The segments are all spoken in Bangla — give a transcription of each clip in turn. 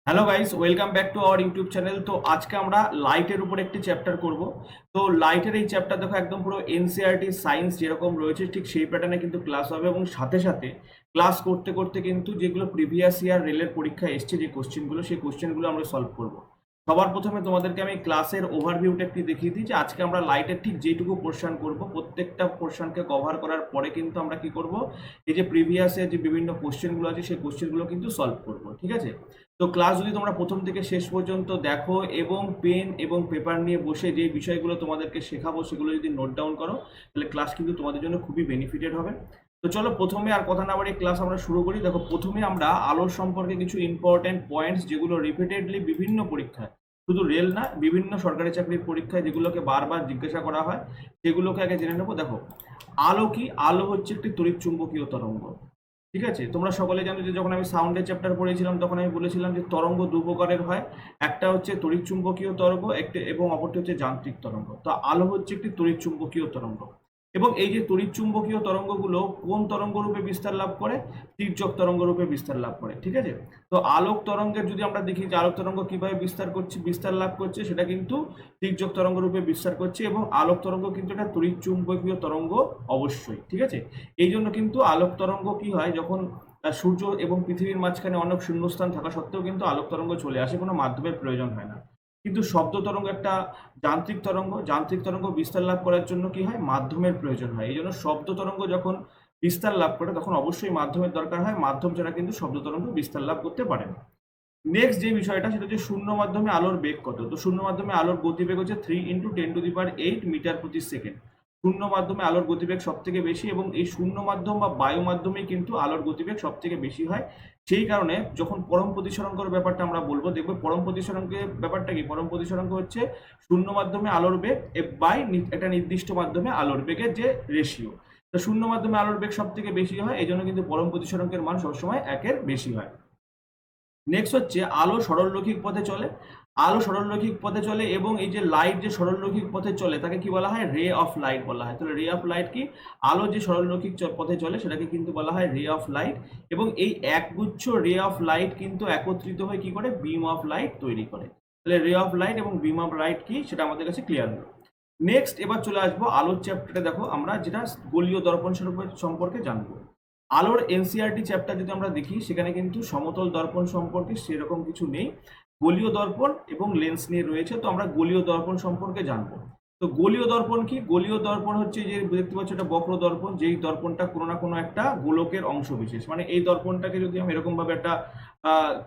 Hello guys, welcome back to our YouTube channel. তো আজকে আমরা লাইটের উপর একটি চ্যাপ্টার করব। তো লাইটের এই চ্যাপ্টার দেখো একদম পুরো এনসিইআরটি সায়েন্স যেরকম রয়েছে ঠিক সেই প্যাটার্নে কিন্তু ক্লাস হবে, এবং সাথে সাথে ক্লাস করতে করতে কিন্তু যেগুলো প্রিভিয়াস ইয়ার রেলের পরীক্ষায় এসছে যে কোশ্চেনগুলো, সেই কোশ্চেনগুলো আমরা সলভ করব। সবার প্রথমে তোমাদেরকে আমি ক্লাসের ওভারভিউটা একটু দেখিয়ে দিই যে আজকে আমরা লাইটের ঠিক যেটুকু পোর্শন করব, প্রত্যেকটা পোর্শনকে কভার করার পরে কিন্তু আমরা কি করব, এই যে প্রিভিয়াসের যে বিভিন্ন কোশ্চেনগুলো আছে সেই কোশ্চেনগুলো কিন্তু সলভ করব। ঠিক আছে? তো ক্লাস যদি তোমরা প্রথম থেকে শেষ পর্যন্ত দেখো এবং পেন এবং পেপার নিয়ে বসে যে বিষয়গুলো তোমাদেরকে শেখাবো সেগুলো যদি নোট ডাউন করো, তাহলে ক্লাস কিন্তু তোমাদের জন্য খুবই বেনিফিটেড হবে। তো চলো প্রথমে আর কথা না বাড়িয়ে ক্লাস আমরা শুরু করি। দেখো প্রথমে আমরা আলোর সম্পর্কে কিছু ইম্পর্টেন্ট পয়েন্টস, যেগুলো রিপিটেডলি বিভিন্ন পরীক্ষায়, শুধু রেল না, বিভিন্ন সরকারি চাকরির পরীক্ষায় যেগুলোকে বারবার জিজ্ঞাসা করা হয় সেগুলোকে আগে জেনে নেবো। দেখো, আলো কি? আলো হচ্ছে একটি তড়িৎ চুম্বকীয় তরঙ্গ। ঠিক আছে? তোমরা সকলে জানো যে যখন আমি সাউন্ডের চ্যাপ্টার পড়েছিলাম তখন আমি বলেছিলাম যে তরঙ্গ দু প্রকারের হয়। একটা হচ্ছে তড়িৎ চুম্বকীয় তরঙ্গ, একটা এবং অপরটি হচ্ছে যান্ত্রিক তরঙ্গ। তো আলো হচ্ছে একটি তড়িৎ চুম্বকীয় তরঙ্গ। এবং এই যে তড়িৎ চুম্বকীয় তরঙ্গগুলো কোন তরঙ্গ রূপে বিস্তার লাভ করে? তির্যক তরঙ্গ রূপে বিস্তার লাভ করে। ঠিক আছে? তো আলোক তরঙ্গের যদি আমরা দেখি যে আলোক তরঙ্গ কিভাবে বিস্তার লাভ করছে, সেটা কিন্তু তির্যক তরঙ্গ রূপে বিস্তার করছে, এবং আলোক তরঙ্গ কিন্তু একটা তড়িৎ চুম্বকীয় তরঙ্গ অবশ্যই। ঠিক আছে? এই জন্য কিন্তু আলোক তরঙ্গ কি হয়, যখন সূর্য এবং পৃথিবীর মাঝখানে অনেক শূন্যস্থান থাকা সত্ত্বেও কিন্তু আলোক তরঙ্গ চলে আসে, কোনো মাধ্যমের প্রয়োজন হয় না। কিন্তু শব্দ তরঙ্গ একটা যান্ত্রিক তরঙ্গ, যান্ত্রিক তরঙ্গ বিস্তার লাভ করার জন্য কি হয়, মাধ্যমের প্রয়োজন হয়। এই জন্য শব্দ তরঙ্গ যখন বিস্তার লাভ করে তখন অবশ্যই মাধ্যমের দরকার হয়, মাধ্যম ছাড়া কিন্তু শব্দ তরঙ্গ বিস্তার লাভ করতে পারে না। নেক্সট যে বিষয়টা সেটা হচ্ছে শূন্য মাধ্যমে আলোর বেগ কত। তো শূন্য মাধ্যমে আলোর গতিবেগ হচ্ছে 3 × 10⁸ মিটার প্রতি সেকেন্ড। শূন্য মাধ্যমে আলোর গতিবেগ সব থেকে বেশি, এবং এই শূন্য মাধ্যম বা বায়ু মাধ্যমেই কিন্তু আলোর গতিবেগ সব থেকে বেশি হয়। সেই কারণে যখন পরম প্রতিসরাঙ্কের ব্যাপারটা আমরা বলবো, দেখবে পরম প্রতিসরাঙ্কের ব্যাপারটা কি, পরম প্রতিসরাঙ্ক হচ্ছে শূন্য মাধ্যমে আলোর বেগ বাই একটা নির্দিষ্ট মাধ্যমে আলোর বেগের যে রেশিও। তো শূন্য মাধ্যমে আলোর বেগ সব থেকে বেশি হয়, এই জন্য কিন্তু পরম প্রতিসরাঙ্কের মান সবসময় 1-এর বেশি হয়। নেক্সট হচ্ছে আলো সরলরৈখিক পথে চলে। আলো সরলরৈখিক পথে চলে, এবং এই যে লাইট যে সরলরৈখিক পথে চলে তাকে কি বলা হয়? রে অফ লাইট বলা হয়। তাহলে রে অফ লাইট কি? আলো যে সরলরৈখিক পথে চলে সেটাকে কিন্তু বলা হয় রে অফ লাইট। এবং এই একগুচ্ছ রে অফ লাইট কিন্তু একত্রিত হয়ে কি করে, বিম অফ লাইট তৈরি করে। তাহলে রে অফ লাইট এবং বিম অফ লাইট কি সেটা আমাদের কাছে ক্লিয়ার হলো। নেক্সট এবার চলে আসবো আলোর চ্যাপ্টারে। দেখো আমরা যেটা গোলীয় দর্পণ সম্পর্কে জানবো। আলোর এনসিইআরটি চ্যাপ্টার যদি আমরা দেখি, সেখানে কিন্তু সমতল দর্পণ সম্পর্কে সেরকম কিছু নেই, গোলীয় দর্পণ এবং লেন্স নিয়ে রয়েছে। তো আমরা গোলীয় দর্পণ সম্পর্কে জানবো। তো গোলীয় দর্পণ কি? গোলীয় দর্পণ হচ্ছে যে দেখতে পাচ্ছ এটা বক্র দর্পণ, যেই দর্পণটা কোনো না কোনো একটা গোলকের অংশ বিশেষ, মানে এই দর্পণটাকে যদি আমি এরকম ভাবে একটা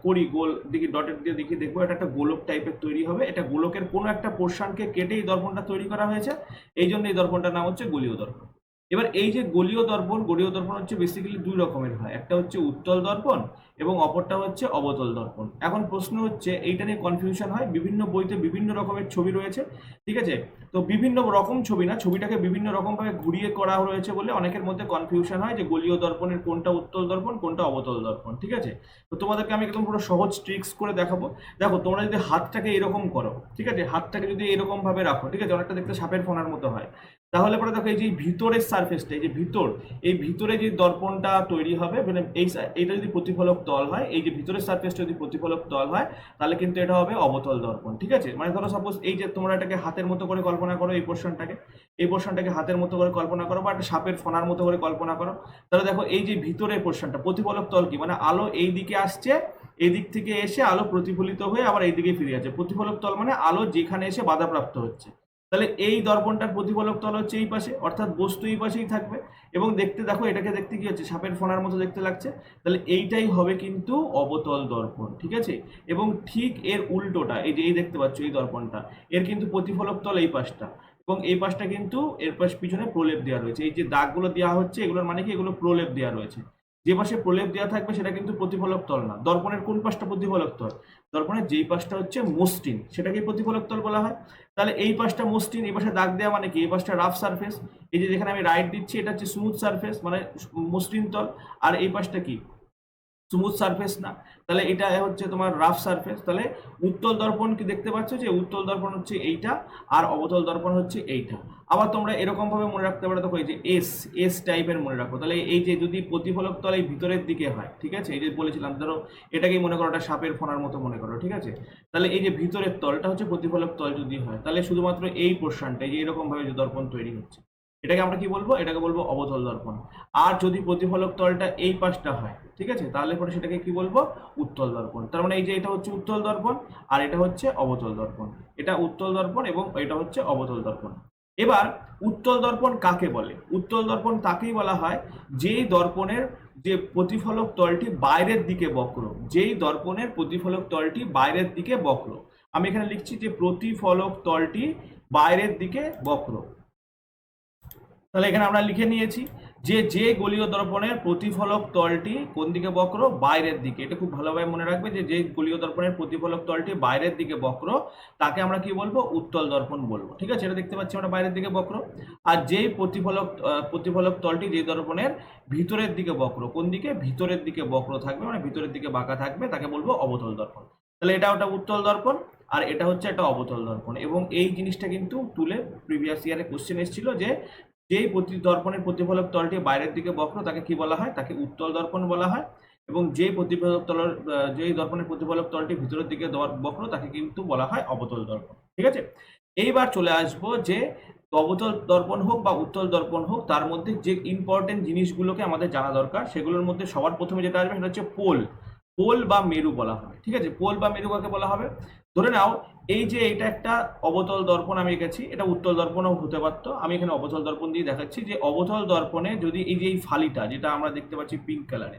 করি, গোল দেখি ডটের দিয়ে দেখি, দেখবো এটা একটা গোলক টাইপের তৈরি হবে। এটা গোলকের কোনো একটা পোর্শনকে কেটে এই দর্পণটা তৈরি করা হয়েছে, এই জন্য এই দর্পণটার নাম হচ্ছে গোলীয় দর্পণ। এবার এই যে গোলীয় দর্পণ হচ্ছে বেসিক্যালি দুই রকমের হয়, একটা হচ্ছে উত্তল দর্পণ এবং অপরটা হচ্ছে অবতল দর্পণ। এখন প্রশ্ন হচ্ছে, এইটা নিয়ে কনফিউশন হয়, বিভিন্ন বইতে বিভিন্ন রকমের ছবি রয়েছে। ঠিক আছে? তো বিভিন্ন রকম ছবি না, ছবিটাকে বিভিন্ন রকম ভাবে ঘুরিয়ে করা রয়েছে বলে অনেকের মধ্যে কনফিউশন হয় যে গোলীয় দর্পণের কোনটা উত্তল দর্পণ কোনটা অবতল দর্পণ। ঠিক আছে? তো তোমাদেরকে আমি একদম পুরো সহজ ট্রিক্স করে দেখাবো। দেখো তোমরা যদি হাতটাকে এরকম করো, ঠিক আছে, হাতটাকে যদি এরকম ভাবে রাখো, ঠিক আছে, অনেকটা দেখতে সাপের ফোনার মতো হয়, তাহলে পরে দেখো এই যে ভিতরের সারফেসটা, এই যে এই ভিতরে যে দর্পণটা তৈরি হবে, মানে এইটা যদি প্রতিফলক তল হয়, এই যে ভিতরের সারফেসটা যদি প্রতিফলক তল হয়, তাহলে কিন্তু এটা হবে অবতল দর্পণ। ঠিক আছে? মানে ধরো সাপোজ এই যে তোমরা এটাকে হাতের মতো করে কল্পনা করো, এই পোর্শনটাকে হাতের মতো করে কল্পনা করো, বা একটা সাপের ফোনার মতো করে কল্পনা করো। তাহলে দেখো এই যে ভিতরের পোর্শনটা, প্রতিফলক তল কি, মানে আলো এই দিকে আসছে, এই দিক থেকে এসে আলো প্রতিফলিত হয়ে আবার এই দিকে ফিরে যাচ্ছে। প্রতিফলক তল মানে আলো যেখানে এসে বাধাপ্রাপ্ত হচ্ছে। তাহলে এই দর্পণটার প্রতিফলক তল হচ্ছে এই পাশে, অর্থাৎ বস্তু এই পাশেই থাকবে। এবং দেখতে দেখো এটাকে দেখতে কি হচ্ছে, সাপের ফোনার মতো দেখতে লাগছে। তাহলে এইটাই হবে কিন্তু অবতল দর্পণ। ঠিক আছে? এবং ঠিক এর উল্টোটা, এই যে এই দেখতে পাচ্ছ এই দর্পণটা, এর কিন্তু প্রতিফলক তল এই পাশটা, এবং এই পাশটা কিন্তু এর পিছনে প্রলেপ দেওয়া রয়েছে। এই যে দাগগুলো দেওয়া হচ্ছে এগুলোর মানে কি, এগুলো প্রলেপ দেওয়া রয়েছে। যে পাশে প্রলেপ দেওয়া থাকবে সেটা কিন্তু প্রতিফলক তল না। দর্পণের কোন পাশটা প্রতিফলক তল? দর্পণের যেই পাশটা হচ্ছে মসৃণ সেটাকে প্রতিফলক তল বলা হয়। তাহলে এই পাশটা মসৃণ, এই পাশে দাগ দেওয়া মানে কি, এই পাশটা রাফ সারফেস, এই যে যেখানে আমি রাইট দিচ্ছি এটা হচ্ছে স্মুথ সারফেস মানে মসৃণ তল। আর এই পাশটা কি, স্মুথ সারফেস না, তাহলে এটা হচ্ছে তোমার রাফ সারফেস। তাহলে উত্তল দর্পণ কি দেখতে পাচ্ছ যে উত্তল দর্পণ হচ্ছে এইটা, আর অবতল দর্পণ হচ্ছে এইটা। আবার তোমরা এরকম ভাবে মনে রাখতে পারো, দেখো এই যে এস এস টাইপের মনে রাখো। তাহলে এই যে যদি প্রতিফলক তল এই ভিতরের দিকে হয়, ঠিক আছে, এই যে বলেছিলাম ধরো এটাকেই মনে করো একটা সাপের ফোনার মতো মনে করো, ঠিক আছে। তাহলে এই যে ভিতরের তলটা হচ্ছে প্রতিফলক তল যদি হয়, তাহলে শুধুমাত্র এই পোর্শনটা এই যে এরকম ভাবে যে দর্পণ তৈরি হচ্ছে, এটাকে আমরা কি বলবো, এটাকে বলবো অবতল দর্পণ। আর যদি প্রতিফলক তলটা এই পাশটা হয়, ঠিক আছে, তাহলে পরে সেটাকে কি বলবো, উত্তল দর্পণ। তার মানে এই যে এটা হচ্ছে উত্তল দর্পণ আর এটা হচ্ছে অবতল দর্পণ, এটা উত্তল দর্পণ এবং এটা হচ্ছে অবতল দর্পণ। এবার উত্তল দর্পণ কাকে বলে? উত্তল দর্পণ তাকেই বলা হয় যেই দর্পণের যে প্রতিফলক তলটি বাইরের দিকে বক্র, যেই দর্পণের প্রতিফলক তলটি বাইরের দিকে বক্র। আমি এখানে লিখছি যে প্রতিফলক তলটি বাইরের দিকে বক্র। তাহলে এখানে আমরা লিখে নিয়েছি যে যে গোলীয় দর্পণের প্রতিফলক তলটি কোন দিকে বক্র, বাইরের দিকে। এটা খুব ভালোভাবে মনে রাখবে যে যে গোলীয় দর্পণের প্রতিফলক তলটি বাইরের দিকে বক্র তাকে আমরা কি বলবো, উত্তল দর্পণ বলবো, ঠিক আছে। এটা দেখতে পাচ্ছি আমরা বাইরের দিকে বক্র। আর যেই প্রতিফলক তলটি যে দর্পণের ভিতরের দিকে বক্র, কোন দিকে, ভিতরের দিকে বক্র থাকবে, মানে ভিতরের দিকে বাঁকা থাকবে, তাকে বলবো অবতল দর্পণ। তাহলে এটা ওটা উত্তল দর্পণ আর এটা হচ্ছে একটা অবতল দর্পণ। এবং এই জিনিসটা কিন্তু তুলে প্রিভিয়াস ইয়ারে কোশ্চেন এসেছিল যে যেই দর্পণের প্রতিফলক তলটি বাইরের দিকে বক্র তাকে কি বলা হয়, তাকে উত্তল দর্পণ বলা হয়। এবং যেই প্রতিফলক তল যেই দর্পণের প্রতিফলক তলটি ভিতরের দিকে বক্র তাকে কিন্তু বলা হয় অবতল দর্পণ, ঠিক আছে। এইবার চলে আসবো যে অবতল দর্পণ হোক বা উত্তল দর্পণ হোক, তার মধ্যে যে ইম্পর্টেন্ট জিনিসগুলোকে আমাদের জানা দরকার, সেগুলোর মধ্যে সবার প্রথমে যেটা আসবে সেটা হচ্ছে পোল। পোল বা মেরু বলা হয়, ঠিক আছে। পোল বা মেরু কাকে বলা হবে? ধরে নাও এই যে এটা একটা অবতল দর্পণ আমি এঁকেছি, এটা উত্তল দর্পণও হতে পারতো, আমি এখানে অবতল দর্পণ দিয়ে দেখাচ্ছি যে অবতল দর্পণে যদি এই যে এই ফালিটা যেটা আমরা দেখতে পাচ্ছি পিঙ্ক কালারে,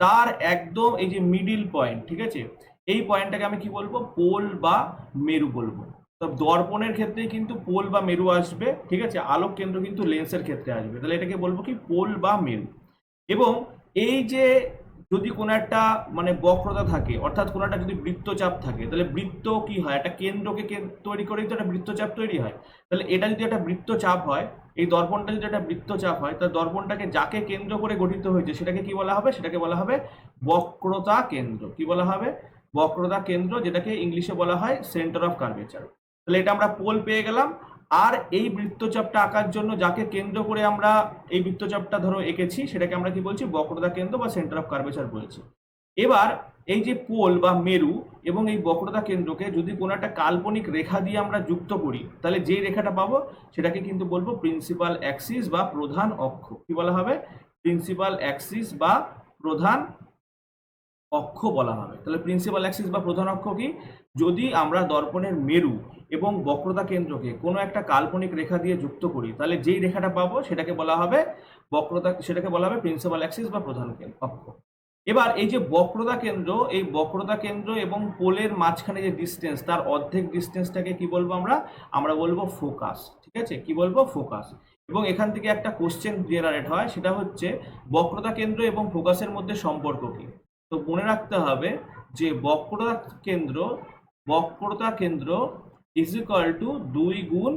তার একদম এই যে মিডিল পয়েন্ট, ঠিক আছে, এই পয়েন্টটাকে আমি কি বলবো, পোল বা মেরু বলবো। তো দর্পণের ক্ষেত্রে কিন্তু পোল বা মেরু আসবে, ঠিক আছে, আলোক কেন্দ্র কিন্তু লেন্সের ক্ষেত্রে আসবে, তাহলে এটাকে বলবো কি, পোল বা মেরু। এবং এই যে যদি কোনো একটা মানে বক্রতা থাকে, অর্থাৎ কোনো একটা যদি বৃত্তচাপ থাকে, তাহলে বৃত্ত কি হয়, একটা কেন্দ্রকে তৈরি করেই তো একটা বৃত্তচাপ তৈরি হয়। তাহলে এটা যদি একটা বৃত্তচাপ হয়, এই দর্পণটা যদি একটা বৃত্তচাপ হয়, তাহলে দর্পণটাকে যাকে কেন্দ্র করে গঠিত হয়েছে সেটাকে কি বলা হবে, সেটাকে বলা হবে বক্রতা কেন্দ্র। কি বলা হবে, বক্রতা কেন্দ্র, যেটাকে ইংলিশে বলা হয় সেন্টার অফ কার্ভেচার। তাহলে এটা আমরা পোল পেয়ে গেলাম। আর এই বৃত্তচাপটা আঁকার জন্য যাকে কেন্দ্র করে আমরা এই বৃত্তচাপটা ধরো এঁকেছি, সেটাকে আমরা কি বলছি, বক্রতা কেন্দ্র বা সেন্টার অফ কার্ভেচার বলছি। এবার এই যে পোল বা মেরু এবং এই বক্রতা কেন্দ্রকে যদি কোনো একটা কাল্পনিক রেখা দিয়ে আমরা যুক্ত করি, তাহলে যেই রেখাটা পাবো সেটাকে কিন্তু বলবো প্রিন্সিপাল অ্যাক্সিস বা প্রধান অক্ষ। কি বলা হবে, প্রিন্সিপাল অ্যাক্সিস বা প্রধান অক্ষ বলা হবে। তাহলে প্রিন্সিপাল অ্যাক্সিস বা প্রধান অক্ষ কি, যদি আমরা দর্পণের মেরু এবং বক্রতা কেন্দ্রকে কোনো একটা কাল্পনিক রেখা দিয়ে যুক্ত করি, তাহলে যেই রেখাটা পাবো সেটাকে বলা হবে সেটাকে বলা হবে প্রিন্সিপাল অ্যাক্সিস বা প্রধান অক্ষ। এবার এই যে বক্রতা কেন্দ্র, এই বক্রতা কেন্দ্র এবং পোলের মাঝখানে যে ডিস্টেন্স, তার অর্ধেক ডিস্টেন্সটাকে কি বলবো আমরা, আমরা বলবো ফোকাস, ঠিক আছে, কি বলবো, ফোকাস। এবং এখান থেকে একটা কোশ্চেন জেনারেট হয়, সেটা হচ্ছে বক্রতা কেন্দ্র এবং ফোকাসের মধ্যে সম্পর্ক কি। তো মনে রাখতে হবে যে বক্রতা কেন্দ্র ইজ ইকুয়াল টু 2 গুণ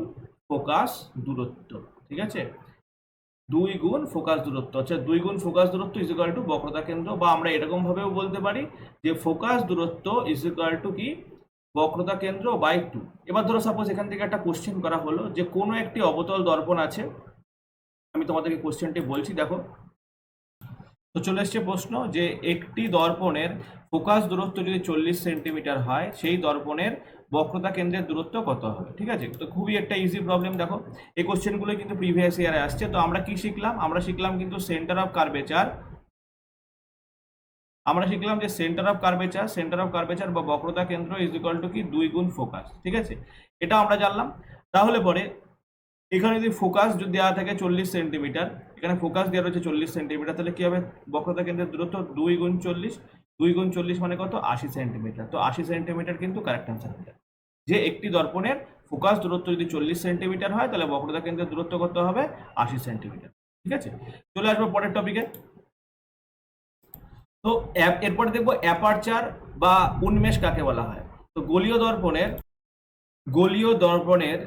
ফোকাস দূরত্ব, ঠিক আছে, 2 গুণ ফোকাস দূরত্ব, আচ্ছা 2 গুণ ফোকাস দূরত্ব ইজ ইকুয়াল টু বক্রতা কেন্দ্র, বা আমরা এরকম ভাবেও বলতে পারি যে ফোকাস দূরত্ব ইজ ইকুয়াল টু কি, বক্রতা কেন্দ্র বাই 2। এবার ধরো সাপোজ এখান থেকে একটা কোশ্চেন করা হলো যে কোনো একটি অবতল দর্পণ আছে, আমি তোমাদেরকে কোশ্চেনটি বলছি, দেখো। তো চলে এসছে প্রশ্ন যে একটি দর্পণের ফোকাস দূরত্ব যদি 40 সেন্টিমিটার হয়, সেই দর্পণের বক্রতা কেন্দ্রের দূরত্ব কত হবে, ঠিক আছে। তো খুবই একটা ইজি প্রবলেম, দেখো এই কোশ্চেনগুলো কিন্তু প্রিভিয়াস ইয়ারে আসছে। তো আমরা কি শিখলাম, আমরা শিখলাম কিন্তু সেন্টার অফ কার্ভেচার, আমরা শিখলাম যে সেন্টার অফ কার্ভেচার বা বক্রতা কেন্দ্র ইজ ইকুয়াল টু কি, 2 গুণ ফোকাস, ঠিক আছে, এটা আমরা জানলাম। তাহলে পরে এখানে যদি ফোকাস যদি দেওয়া থাকে 40 সেন্টিমিটার, এখানে ফোকাস দেওয়া রয়েছে 40 সেন্টিমিটার, তাহলে কি হবে, বক্রতা কেন্দ্রের দূরত্ব 2 গুণ 40, 2 গুণ 40 মানে কত, 80 সেন্টিমিটার। তো 80 সেন্টিমিটার কিন্তু কারেক্ট অ্যান্সার হবে। যে একটি দর্পণের ফোকাস দূরত্ব যদি 40 সেন্টিমিটার হয়, তাহলে বক্রতা কেন্দ্রের দূরত্ব কত হবে, 80 সেন্টিমিটার, ঠিক আছে। চলে আসবো পরের টপিকে। তো এরপরে দেখবো অ্যাপারচার বা উন্মেষ কাকে বলা হয়। তো গোলীয় দর্পণের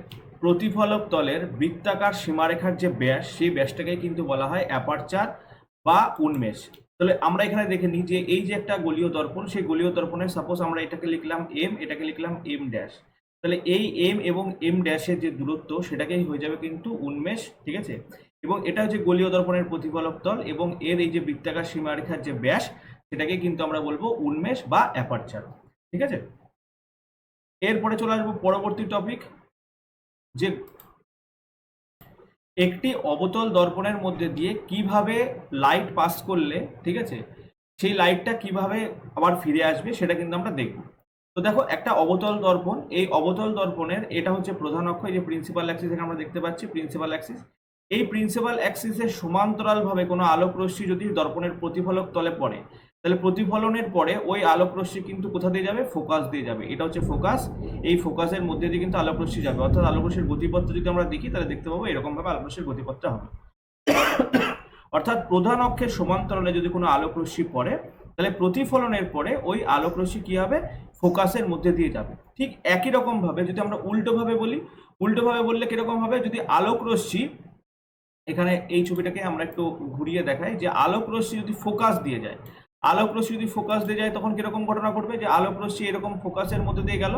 প্রতিফলক তলের বৃত্তাকার সীমারেখার যে ব্যাস, সেই ব্যাসটাকে কিন্তু বলা হয় অ্যাপারচার বা উন্মেষ। তাহলে আমরা এখানে দেখে নিই যে এই যে একটা গোলীয় দর্পণ, সেই গোলীয় দর্পণের সাপোজ আমরা এটাকে লিখলাম এম, এটাকে লিখলাম এম ড্যাশ। তাহলে এই এম এবং এম ড্যাশের যে দূরত্ব সেটাকেই হয়ে যাবে কিন্তু উন্মেষ, ঠিক আছে। এবং এটা হচ্ছে গোলীয় দর্পণের প্রতিফলক তল, এবং এর এই যে বৃত্তাকার সীমারেখার যে ব্যাস সেটাকে কিন্তু আমরা বলবো উন্মেষ বা অ্যাপারচার, ঠিক আছে। এরপরে চলে আসবো পরবর্তী টপিক, যে একটি অবতল দর্পণের মধ্যে দিয়ে কিভাবে লাইট পাস করলে, ঠিক আছে, সেই লাইটটা কিভাবে আবার ফিরে আসবে সেটা কিন্তু আমরা দেখব। তো দেখো, একটা অবতল দর্পণ, এই অবতল দর্পণের এটা হচ্ছে প্রধান অক্ষ, এই যে প্রিন্সিপাল অ্যাক্সিস এখানে আমরা দেখতে পাচ্ছি প্রিন্সিপাল অ্যাক্সিস। এই প্রিন্সিপাল অ্যাক্সিসের সমান্তরালভাবে কোনো আলোক রশ্মি যদি দর্পণের প্রতিফলক তলে পড়ে, তাহলে প্রতিফলনের পরে ওই আলোক রশ্মি কিন্তু কোথা দিয়ে যাবে, ফোকাস দিয়ে যাবে। এটা হচ্ছে ফোকাস, এই ফোকাসের মধ্যে দিয়ে কিন্তু আলোক রশ্মি যাবে। অর্থাৎ আলোক রশ্মির গতিপথটা যদি আমরা দেখি তাহলে দেখতে পাবো এরকম ভাবে আলোক রশ্মির গতিপথটা হবে। অর্থাৎ প্রধান অক্ষের সমান্তরালে যদি কোনো আলোক রশ্মি পড়ে, তাহলে প্রতিফলনের পরে ওই আলোক রশ্মি কি হবে, ফোকাসের মধ্যে দিয়ে যাবে। ঠিক একই রকম ভাবে যদি আমরা উল্টোভাবে বলি, উল্টোভাবে বললে কিরকম হবে, যদি আলোক রশ্মি, এখানে এই ছবিটাকে আমরা একটু ঘুরিয়ে দেখাই, যে আলোক রশ্মি যদি ফোকাস দিয়ে যায়, আলোক রশ্মি যদি ফোকাস দিয়ে যায় তখন কিরকম ঘটনা ঘটবে, যে আলোক রশ্মি এরকম ফোকাসের মধ্যে দিয়ে গেল,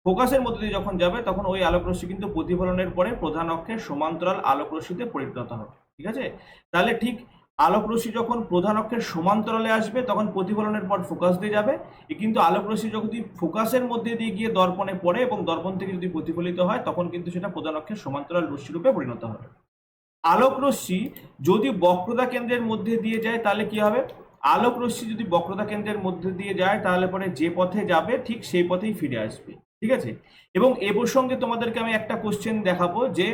ফোকাসের মধ্যে দিয়ে যখন যাবে তখন ওই আলোক রশ্মি কিন্তু প্রতিফলনের পরে প্রধান অক্ষের সমান্তরাল আলোক রশ্মিতে পরিণত হবে, ঠিক আছে। তাহলে ঠিক আলোক রশ্মি যখন প্রধান অক্ষের সমান্তরালে আসবে তখন প্রতিফলনের পর ফোকাস দিয়ে যাবে, কিন্তু আলোক রশ্মি যখন ফোকাসের মধ্যে দিয়ে গিয়ে দর্পণে পড়ে এবং দর্পণ থেকে যদি প্রতিফলিত হয় তখন কিন্তু সেটা প্রধান অক্ষের সমান্তরাল রশ্মি রূপে পরিণত হবে। আলোক রশ্মি যদি বক্রতা কেন্দ্রের মধ্যে দিয়ে যায় তাহলে কি হবে, আলোক রশ্মি যদি বক্রতা কেন্দ্রের মধ্যে দিয়ে যায় তাহলে পরে যে পথে যাবে ঠিক সেই পথেই ফিরে আসবে, ঠিক আছে। এবং এ প্রসঙ্গে তোমাদেরকে আমি একটা কোশ্চেন দেখাবো, যে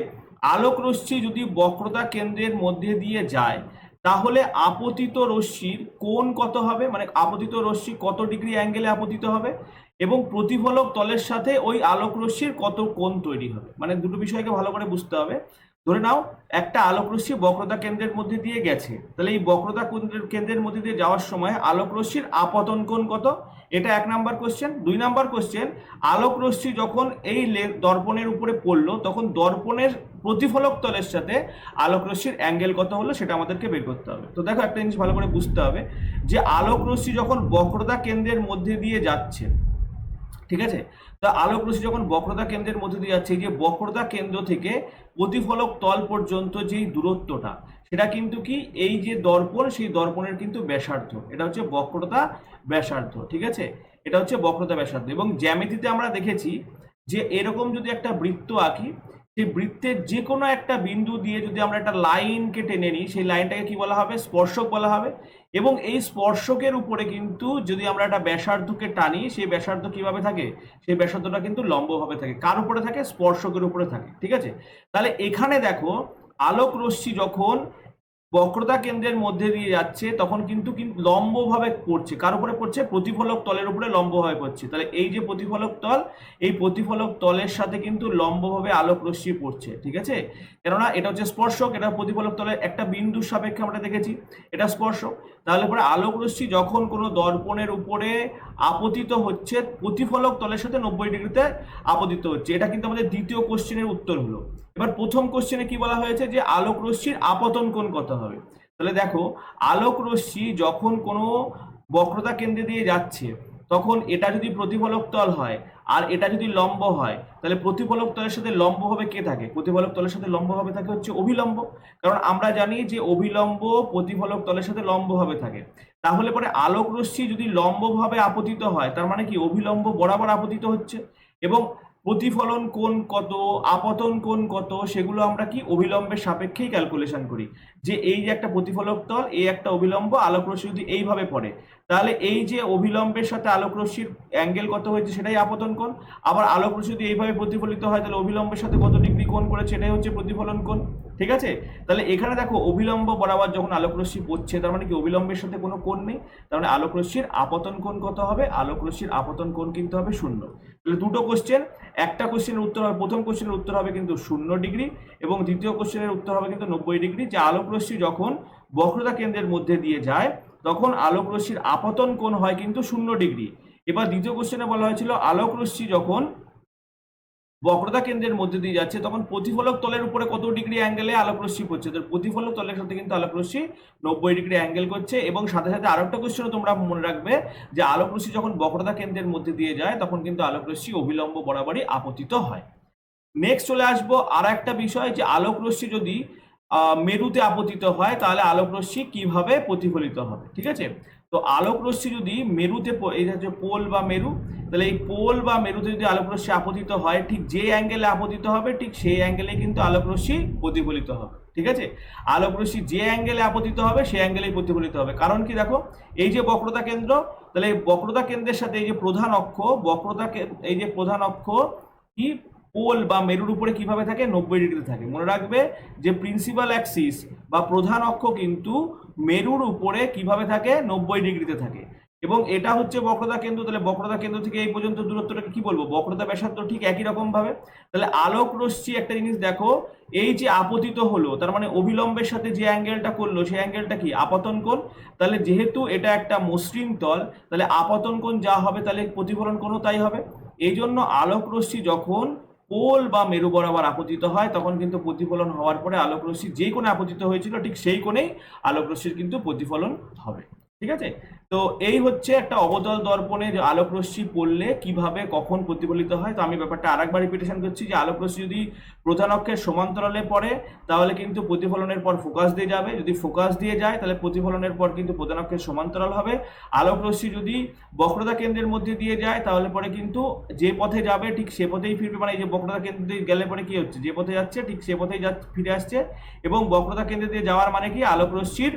আলোক রশ্মি যদি বক্রতা কেন্দ্রের মধ্যে দিয়ে যায় তাহলে আপতিত রশ্মির কোণ কত হবে, মানে আপতিত রশ্মি কত ডিগ্রি অ্যাঙ্গেলে আপতিত হবে, এবং প্রতিফলক তলের সাথে ওই আলোক রশ্মির কত কোণ তৈরি হবে। মানে দুটো বিষয়কে ভালো করে বুঝতে হবে। ধরে নাও একটা আলোক রশ্মি বক্রতা কেন্দ্রের মধ্যে দিয়ে গেছে, তাহলে এই বক্রতা কেন্দ্রের মধ্যে দিয়ে যাওয়ার সময় আলোক রশ্মির আপতন কোণ কত, এটা 1 নাম্বার কোশ্চেন। 2 নাম্বার কোশ্চেন, আলোক রশ্মি যখন এই দর্পণের উপরে পড়লো তখন দর্পণের প্রতিফলক তলের সাথে আলোক রশ্মির অ্যাঙ্গেল কত হলো সেটা আমাদেরকে বের করতে হবে। তো দেখো, একটা জিনিস ভালো করে বুঝতে হবে, যে আলোক রশ্মি যখন বক্রতা কেন্দ্রের মধ্যে দিয়ে যাচ্ছে, ঠিক আছে, তা আলোক রশ্মি যখন বক্রতা কেন্দ্রের মধ্যে দিয়ে যাচ্ছে, যে বক্রতা কেন্দ্র থেকে প্রতিফলক তল পর্যন্ত যেই দূরত্বটা সেটা কিন্তু কি, এই যে দর্পণ সেই দর্পণের কিন্তু ব্যাসার্ধ, এটা হচ্ছে বক্রতা ব্যাসার্ধ, ঠিক আছে, এটা হচ্ছে বক্রতা ব্যাসার্ধ। এবং জ্যামিতিতে আমরা দেখেছি যে এরকম যদি একটা বৃত্ত আঁকি, সেই বৃত্তের যে কোনো একটা বিন্দু দিয়ে যদি আমরা একটা লাইনকে টেনে নিই, সেই লাইনটাকে কি বলা হবে, স্পর্শক বলা হবে। এবং এই স্পর্শকের উপরে কিন্তু যদি আমরা একটা ব্যাসার্ধকে টানি, সেই ব্যাসার্ধ কিভাবে থাকে, সেই ব্যাসার্ধটা কিন্তু লম্বভাবে থাকে। কার উপরে থাকে, স্পর্শকের উপরে থাকে, ঠিক আছে। তাহলে এখানে দেখো, আলোক রশ্মি যখন বক্রতা কেন্দ্রের মধ্যে দিয়ে যাচ্ছে তখন কিন্তু লম্বভাবে পড়ছে, কার উপরে পড়ছে, প্রতিফলক তলের উপরে লম্বভাবে পড়ছে। তাহলে এই যে প্রতিফলক তল, এই প্রতিফলক তলের সাথে কিন্তু লম্বভাবে আলোক রশ্মি পড়ছে, ঠিক আছে। কেননা এটা হচ্ছে স্পর্শক, এটা প্রতিফলক তলের একটা বিন্দুর সাপেক্ষে আমরা দেখেছি এটা স্পর্শক। তাহলে পরে আলোক রশ্মি যখন কোনো দর্পণের উপরে আপতিত হচ্ছে প্রতিফলক তলের সাথে 90 ডিগ্রিতে আপতিত হচ্ছে। এটা কিন্তু আমাদের দ্বিতীয় কোশ্চেনের উত্তর হলো। এবার প্রথম কোশ্চেনে কি বলা হয়েছে, যে আলোক রশ্মির আপতন কোণ কত হবে। তাহলে দেখো, আলোক রশ্মি যখন কোনো বক্রতা কেন্দ্রে দিয়ে যাচ্ছে তখন এটা যদি প্রতিফলক তল হয় আর এটা যদি লম্ব হয়, তাহলে প্রতিফলক তলের সাথে লম্বভাবে কে থাকে, প্রতিফলক তলের সাথে লম্বভাবে থাকে হচ্ছে অভিলম্ব। কারণ আমরা জানি যে অভিলম্ব প্রতিফলক তলের সাথে লম্বভাবে থাকে। তাহলে পরে আলোক রশ্মি যদি লম্বভাবে আপতিত হয় তার মানে কি অভিলম্ব বরাবর আপতিত হচ্ছে, এবং প্রতিফলন কোণ কত, আপতন কোণ কত, সেগুলো আমরা কি অভিলম্বের সাপেক্ষেই ক্যালকুলেশন করি। যে এই যে একটা প্রতিফলক তল, এই একটা অভিলম্ব, আলোক রশ্মি যদি এইভাবে পড়ে তাহলে এই যে অভিলম্বের সাথে আলোক রশ্মির অ্যাঙ্গেল কত হয়েছে সেটাই আপতন কোণ। আবার আলোক রশ্মি যদি এইভাবে প্রতিফলিত হয় তাহলে অভিলম্বের সাথে কত ডিগ্রি কোণ করেছে এটাই হচ্ছে প্রতিফলন কোণ, ঠিক আছে। তাহলে এখানে দেখো, অভিলম্ব বরাবর যখন আলোক রশ্মি পড়ছে তার মানে কি অভিলম্বের সাথে কোনো কোণ নেই, তার মানে আলোক রশ্মির আপতন কোণ কত হবে, আলোক রশ্মির আপতন কোণ কিন্তু হবে 0। তাহলে দুটো কোশ্চেন, একটা কোশ্চেনের উত্তর হবে, প্রথম কোশ্চেনের উত্তর হবে কিন্তু 0 ডিগ্রি, এবং দ্বিতীয় কোশ্চেনের উত্তর হবে কিন্তু 90 ডিগ্রি। যে আলোক রশ্মি যখন বক্রতা কেন্দ্রের মধ্যে দিয়ে যায় তখন আলোক রশ্মির আপতন কোণ হয় কিন্তু 0 ডিগ্রি। এবার দ্বিতীয় কোশ্চেনে বলা হয়েছিল আলোক রশ্মি যখন বক্রতা কেন্দ্রের মধ্যে দিয়ে যাচ্ছে, তখন প্রতিফলক তলের উপরে কত ডিগ্রি অ্যাঙ্গেলে আলোক রশ্মি পড়ছে? তো প্রতিফলক তলের সাথে কিন্তু আলোক রশ্মি 90 ডিগ্রি অ্যাঙ্গেল করছে। এবং সাথে সাথে আরো একটা কোশ্চেনও তোমরা মনে রাখবে যে আলোক রশ্মি যখন বক্রতা কেন্দ্রের মধ্যে দিয়ে যায় তখন কিন্তু আলোক রশ্মি অভিলম্ব বরাবরই আপতিত হয়। নেক্সট চলে আসবো আর একটা বিষয়, যে আলোক রশ্মি যদি মেরুতে আপতিত হয় তাহলে আলোক রশ্মি কিভাবে প্রতিফলিত হবে, ঠিক আছে? তো আলোক রশ্মি যদি মেরুতে, এই হচ্ছে পোল বা মেরু, তাহলে এই পোল বা মেরুতে যদি আলোক রশ্মি আপতিত হয়, ঠিক যে অ্যাঙ্গেলে আপতিত হবে ঠিক সেই অ্যাঙ্গেলে কিন্তু আলোক রশ্মি প্রতিফলিত হবে, ঠিক আছে? আলোক রশ্মি যে অ্যাঙ্গেলে আপতিত হবে সেই অ্যাঙ্গেলেই প্রতিফলিত হবে। কারণ কি, দেখো এই যে বক্রতা কেন্দ্র, তাহলে এই বক্রতা কেন্দ্রের সাথে এই যে প্রধান অক্ষ, এই যে প্রধান অক্ষ কি পোল বা মেরুর উপরে কিভাবে থাকে? 90 ডিগ্রিতে থাকে। মনে রাখবে যে প্রিন্সিপাল অ্যাক্সিস বা প্রধান অক্ষ কিন্তু মেরুর উপরে কিভাবে থাকে? 90 ডিগ্রিতে থাকে। এবং এটা হচ্ছে বক্রতা কেন্দ্র, তাহলে বক্রতা কেন্দ্র থেকে এই পর্যন্ত দূরত্বটাকে কি বলবো? বক্রতা ব্যাসার্ধ। ঠিক একই রকম ভাবে তাহলে আলোক রশ্মি একটা জিনিস দেখো, এই যে আপতিত হলো তার মানে অভিলম্বের সাথে যে অ্যাঙ্গেলটা করলো সেই অ্যাঙ্গেলটা কি? আপতন কোণ। তাহলে যেহেতু এটা একটা মসৃণ তল, তাহলে আপতন কোণ যা হবে তাহলে প্রতিফলন কোণও তাই হবে। এই জন্য আলোক রশ্মি যখন পোল বা মেরু বরাবর আপতিত হয় তখন কিন্তু প্রতিফলন হওয়ার পরে আলোক রশ্মি যেই কোণে আপতিত হয়েছিল ঠিক সেই কোণেই আলোক রশ্মির কিন্তু প্রতিফলন হবে, ঠিক আছে? তো এই হচ্ছে একটা অবতল দর্পণে যে আলোক রশ্মি পড়লে কিভাবে কখন প্রতিফলিত হয়। তো আমি ব্যাপারটা আরেকবার রিপিটেশন করছি যে আলোক রশ্মি যদি প্রধান অক্ষের সমান্তরালে পড়ে তাহলে কিন্তু প্রতিফলনের পর ফোকাস দিয়ে যাবে, যদি ফোকাস দিয়ে যায় তাহলে প্রতিফলনের পর কিন্তু প্রধান অক্ষের সমান্তরাল হবে। আলোক রশ্মি যদি বক্রতা কেন্দ্রের মধ্যে দিয়ে যায় তাহলে পরে কিন্তু যে পথে যাবে ঠিক সে পথেই ফিরবে, মানে এই যে বক্রতা কেন্দ্র দিয়ে গেলে পরে কি হচ্ছে? যে পথে যাচ্ছে ঠিক সে পথেই ফিরে আসছে। এবং বক্রতা কেন্দ্র দিয়ে যাওয়ার মানে কি? আলোক রশ্মির